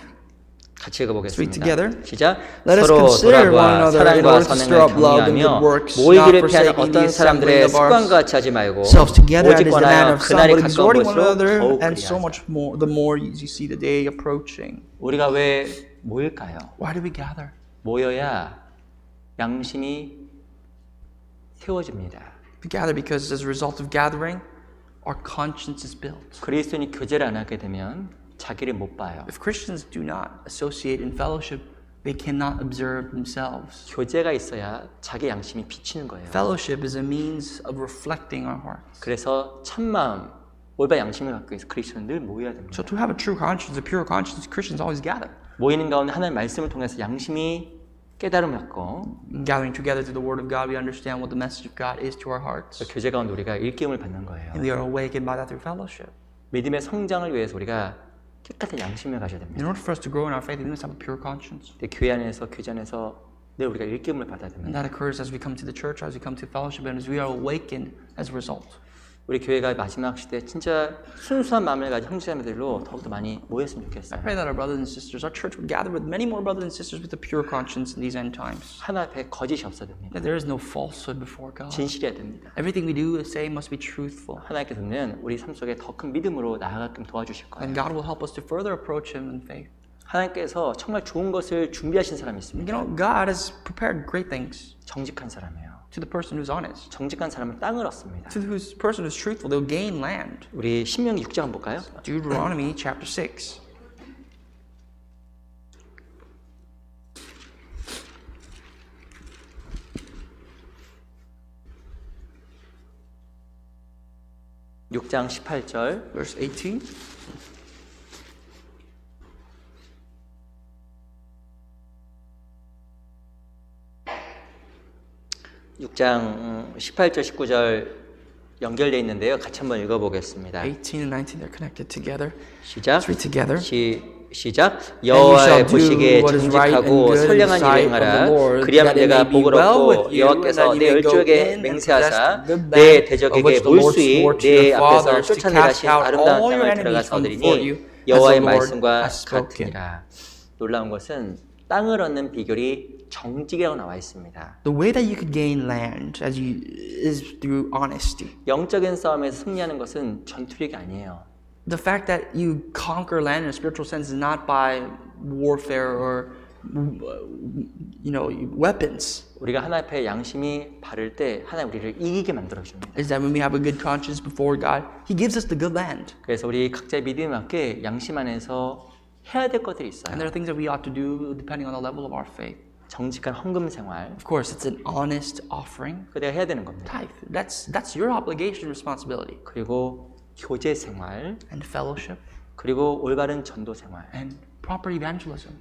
같이 읽어보겠습니다. read together. 시작. Let us 서로 consider one 돌아보아 another in 사랑과 order to stir up 선행을 love and good 격려하며 works, 모이기를 not 피하는 forsaking 어떤 the 사람들의 assembling of 습관과 같이 하지 말고 ourselves together 오직 as is the manner 권하여 of some, 그날이 but 가까운 exhorting one 것으로 another, 더욱 and so 그리하자. much more, the more you see the day approaching. 우리가 왜 모일까요? Why do we gather? 모여야 양심이 세워집니다. We gather because as a result of gathering, our conscience is built. 그리스도인이 교제를 안 하게 되면 자기를 못 봐요. If Christians do not associate in fellowship, they cannot observe themselves. 교제가 있어야 자기 양심이 비치는 거예요. Fellowship is a means of reflecting our hearts. 그래서 참마음, 올바른 양심을 갖기 위해서 그리스도는 늘 모여야 됩니다. So to have a true conscience, a pure conscience, Christians always gather. 모이는 가운데 하나님의 말씀을 통해서 양심이 깨달음을 갖고 Gathering together through the Word of God, we understand what the message of God is to our hearts. 교제 가운데 우리가 일깨움을 받는 거예요. And we are awakened by that through fellowship. 믿음의 성장을 위해서 우리가 깨끗한 양심을 가져야 됩니다. In order for us to grow in our faith, we must have a pure conscience. 근데 교회 안에서 교제 안에서 늘 우리가 일깨움을 받아야 And 됩니다. that occurs as we come to the church, as we come to fellowship, and as we are awakened as a result. 우리 교회가 마지막 시대에 진짜 순수한 마음을 가진 형제자매들로 더욱더 많이 모였으면 I 좋겠어요. pray that our brothers and sisters, our church would gather with many more brothers and sisters with a pure conscience in these end times. 하나 앞에 거짓이 없어야 됩니다. That there is no falsehood before God. 진실해야 됩니다. Everything we do and say must be truthful. 하나님께서는 우리 삶 속에 더 큰 믿음으로 나아가끔 도와주실 거예요. And God will help us to further approach Him in faith. 하나님께서 정말 좋은 것을 준비하신 사람이 You 있습니다. know, God has prepared great things 정직한 사람이에요. to the person who's honest. 정직한 사람은 땅을 얻습니다. To the person who's truthful, they'll gain land. 우리 신명기 6장 한번 볼까요? Deuteronomy chapter 6. 6장 18절. verse 18. 육 장 18절 19절 연결되어 있는데요. 같이 한번 읽어보겠습니다. 18 and 19, they're connected together. 시작. Let's read together. 시작. you 여호와의 shall do 보시기에 what is right and 정직하고 good in the 선량한 sight 일을 of 행하라. the Lord, 그리하면 that it 내가 may be 복을 well with 얻고 you, 여호와께서 and that 내 you may go 열조에게 in and 맹세하사 possess the good 내 land 대적에게 of which the Lord 물수히 swore to 내 your 앞에서 fathers to 쫓아내라 cast 하신 out 아름다운 all your 땅을 enemies 들어가서 from before you, 얻으리니 as 여호와의 the Lord 말씀과 has spoken. 같으니라. 놀라운 것은 땅을 얻는 비결이 정직이라고 나와 있습니다. The way that you could gain land is through honesty. 영적인 싸움에서 승리하는 것은 전투력이 아니에요. The fact that you conquer land in a spiritual sense is not by warfare or weapons. 우리가 하나님 앞에 양심이 바를 때 하나님 우리를 이기게 만들어 줍니다. Is that when we have a good conscience before God, He gives us the good land. 그래서 우리 각자의 믿음에 맞게 양심 안에서 해야 될 것들이 있어요. And there are things that we ought to do depending on the level of our faith. 정직한 헌금 생활, Of course, it's an honest offering. 그거 내가 해야 되는 겁니다. Tithe. That's your obligation, responsibility. 그리고 교제 생활, And fellowship 그리고 올바른 전도 생활. and proper evangelism.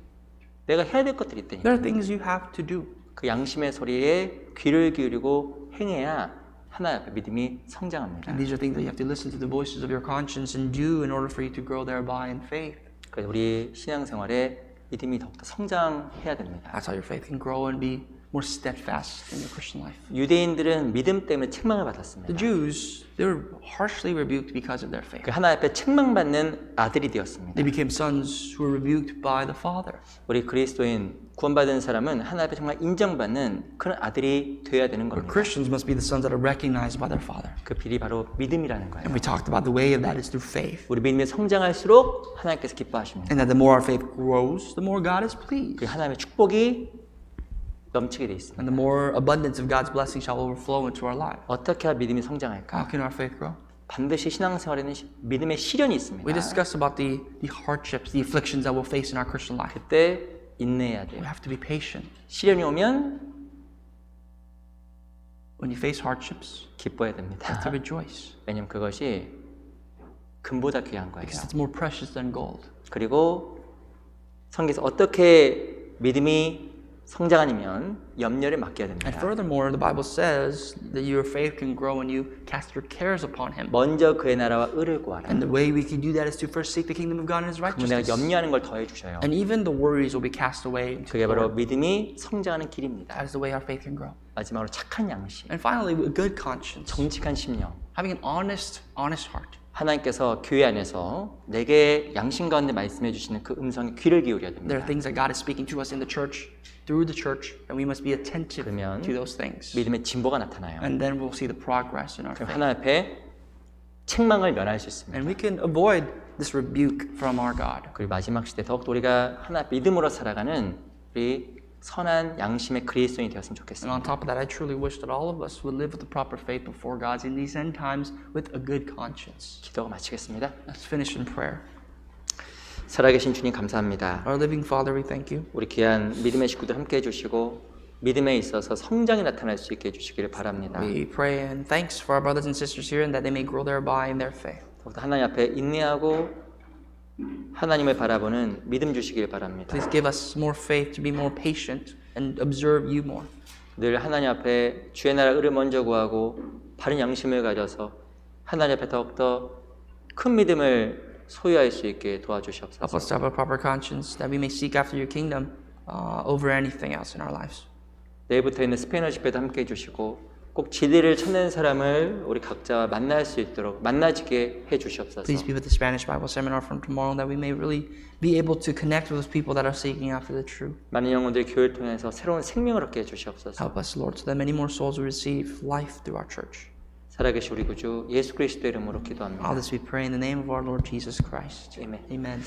내가 해야 될 것들이 있다니까. There are things you have to do. 그 양심의 소리에 귀를 기울이고 행해야 하나님 앞에 믿음이 성장합니다. And these are things that you have to listen to the voices of your conscience and do in order for you to grow thereby in faith. 그래서 우리 신앙생활에 믿음이 더욱더 성장해야 됩니다. That's how your faith can grow and be more steadfast in your Christian life. 유대인들은 믿음 때문에 책망을 받았습니다. The Jews, they were harshly rebuked because of their faith. 그 하나님 앞에 책망받는 아들이 되었습니다. They became sons who were rebuked by the Father. 우리 그리스도인 구원받은 사람은 하나님 앞에 정말 인정받는 그런 아들이 되어야 되는 겁니다. Christians must be the sons that are recognized by their Father. 그 길이 바로 믿음이라는 거예요. And we talked about the way of that is through faith. 우리 믿음이 성장할수록 하나님께서 기뻐하십니다. And that the more our faith grows, the more God is pleased. 그 하나님의 축복이 넘치게 돼 있습니다. And the more abundance of God's blessing shall overflow into our lives. 어떻게 해야 믿음이 성장할까? How can our faith grow? 반드시 신앙생활에는 믿음의 시련이 있습니다. We discussed about the hardships, the afflictions that we'll face in our Christian life. 그때 인내해야 돼요. We have to be patient. 시련이 오면 When you face hardships, 기뻐해야 you have 됩니다. to rejoice. 왜냐하면 그것이 금보다 귀한 거예요. Because it's more precious than gold. 그리고 성경에서 어떻게 믿음이 성장하냐면 염려를 맡겨야 And 됩니다. furthermore, the Bible says that your faith can grow when you cast your cares upon Him. 먼저 그의 나라와 의를 구하라. And the way we can do that is to first seek the kingdom of God and His 그러면 내가 righteousness. 염려하는 걸 더해 주셔요. And even the worries will be cast away. into 그게 the 바로 Lord. 믿음이 성장하는 길입니다. That is the way our faith can grow. 마지막으로 착한 양심, And finally, a good conscience, 정직한 심령. having an honest heart. 하나님께서 교회 안에서 내게 양심 가운데 말씀해 주시는 그 음성에 귀를 기울여야 There are 됩니다. things that God is speaking to us in the church, through the church, and we must be attentive 그러면 to those things. 믿음의 진보가 나타나요. And then we'll see the progress in our 그럼 faith. 하나님 앞에 책망을 면할 수 있습니다. And we can avoid this rebuke from our God. 그리고 마지막 시대 더욱더 우리가 하나 믿음으로 살아가는 우리 선한 양심의 그리스도인이 되었으면 And 좋겠습니다. on top of that, I truly wish that all of us would live with the proper faith before God in these end times with a good conscience. 기도가 마치겠습니다. Let's finish in prayer. 살아계신 주님 감사합니다. Our living Father, we thank you. 우리 귀한 믿음의 식구들 함께 해주시고 믿음에 있어서 성장이 나타날 수 있게 해주시기를 바랍니다. We pray and thanks for our brothers and sisters here and that they may grow thereby in their faith. 더욱더 하나님 앞에 인내하고 하나님을 바라보는 믿음 주시길 바랍니다. Please give us more faith to be more patient and observe you more. 늘 하나님 앞에 주의 나라 의를 먼저 구하고 바른 양심을 가져서 하나님 앞에 더욱더 큰 믿음을 소유할 수 있게 Help 도와주시옵소서. us to have a proper conscience that we may seek after your kingdom over anything else in our lives. 내일부터 있는 스페인어 집회도 함께 해주시고 꼭 진리를 찾는 사람을 우리 각자 만날 수 있도록 만나지게 해주시옵소서. Please be with the Spanish Bible seminar from tomorrow that we may really be able to connect with those people that are seeking after the truth. 많은 영혼들이 교회를 통해서 새로운 생명을 얻게 해주시옵소서. Help us, Lord, so that many more souls will receive life through our church. 살아계신 우리 구주 예수 그리스도 이름으로 기도합니다. All this we pray in the name of our Lord Jesus Christ. Amen. Amen.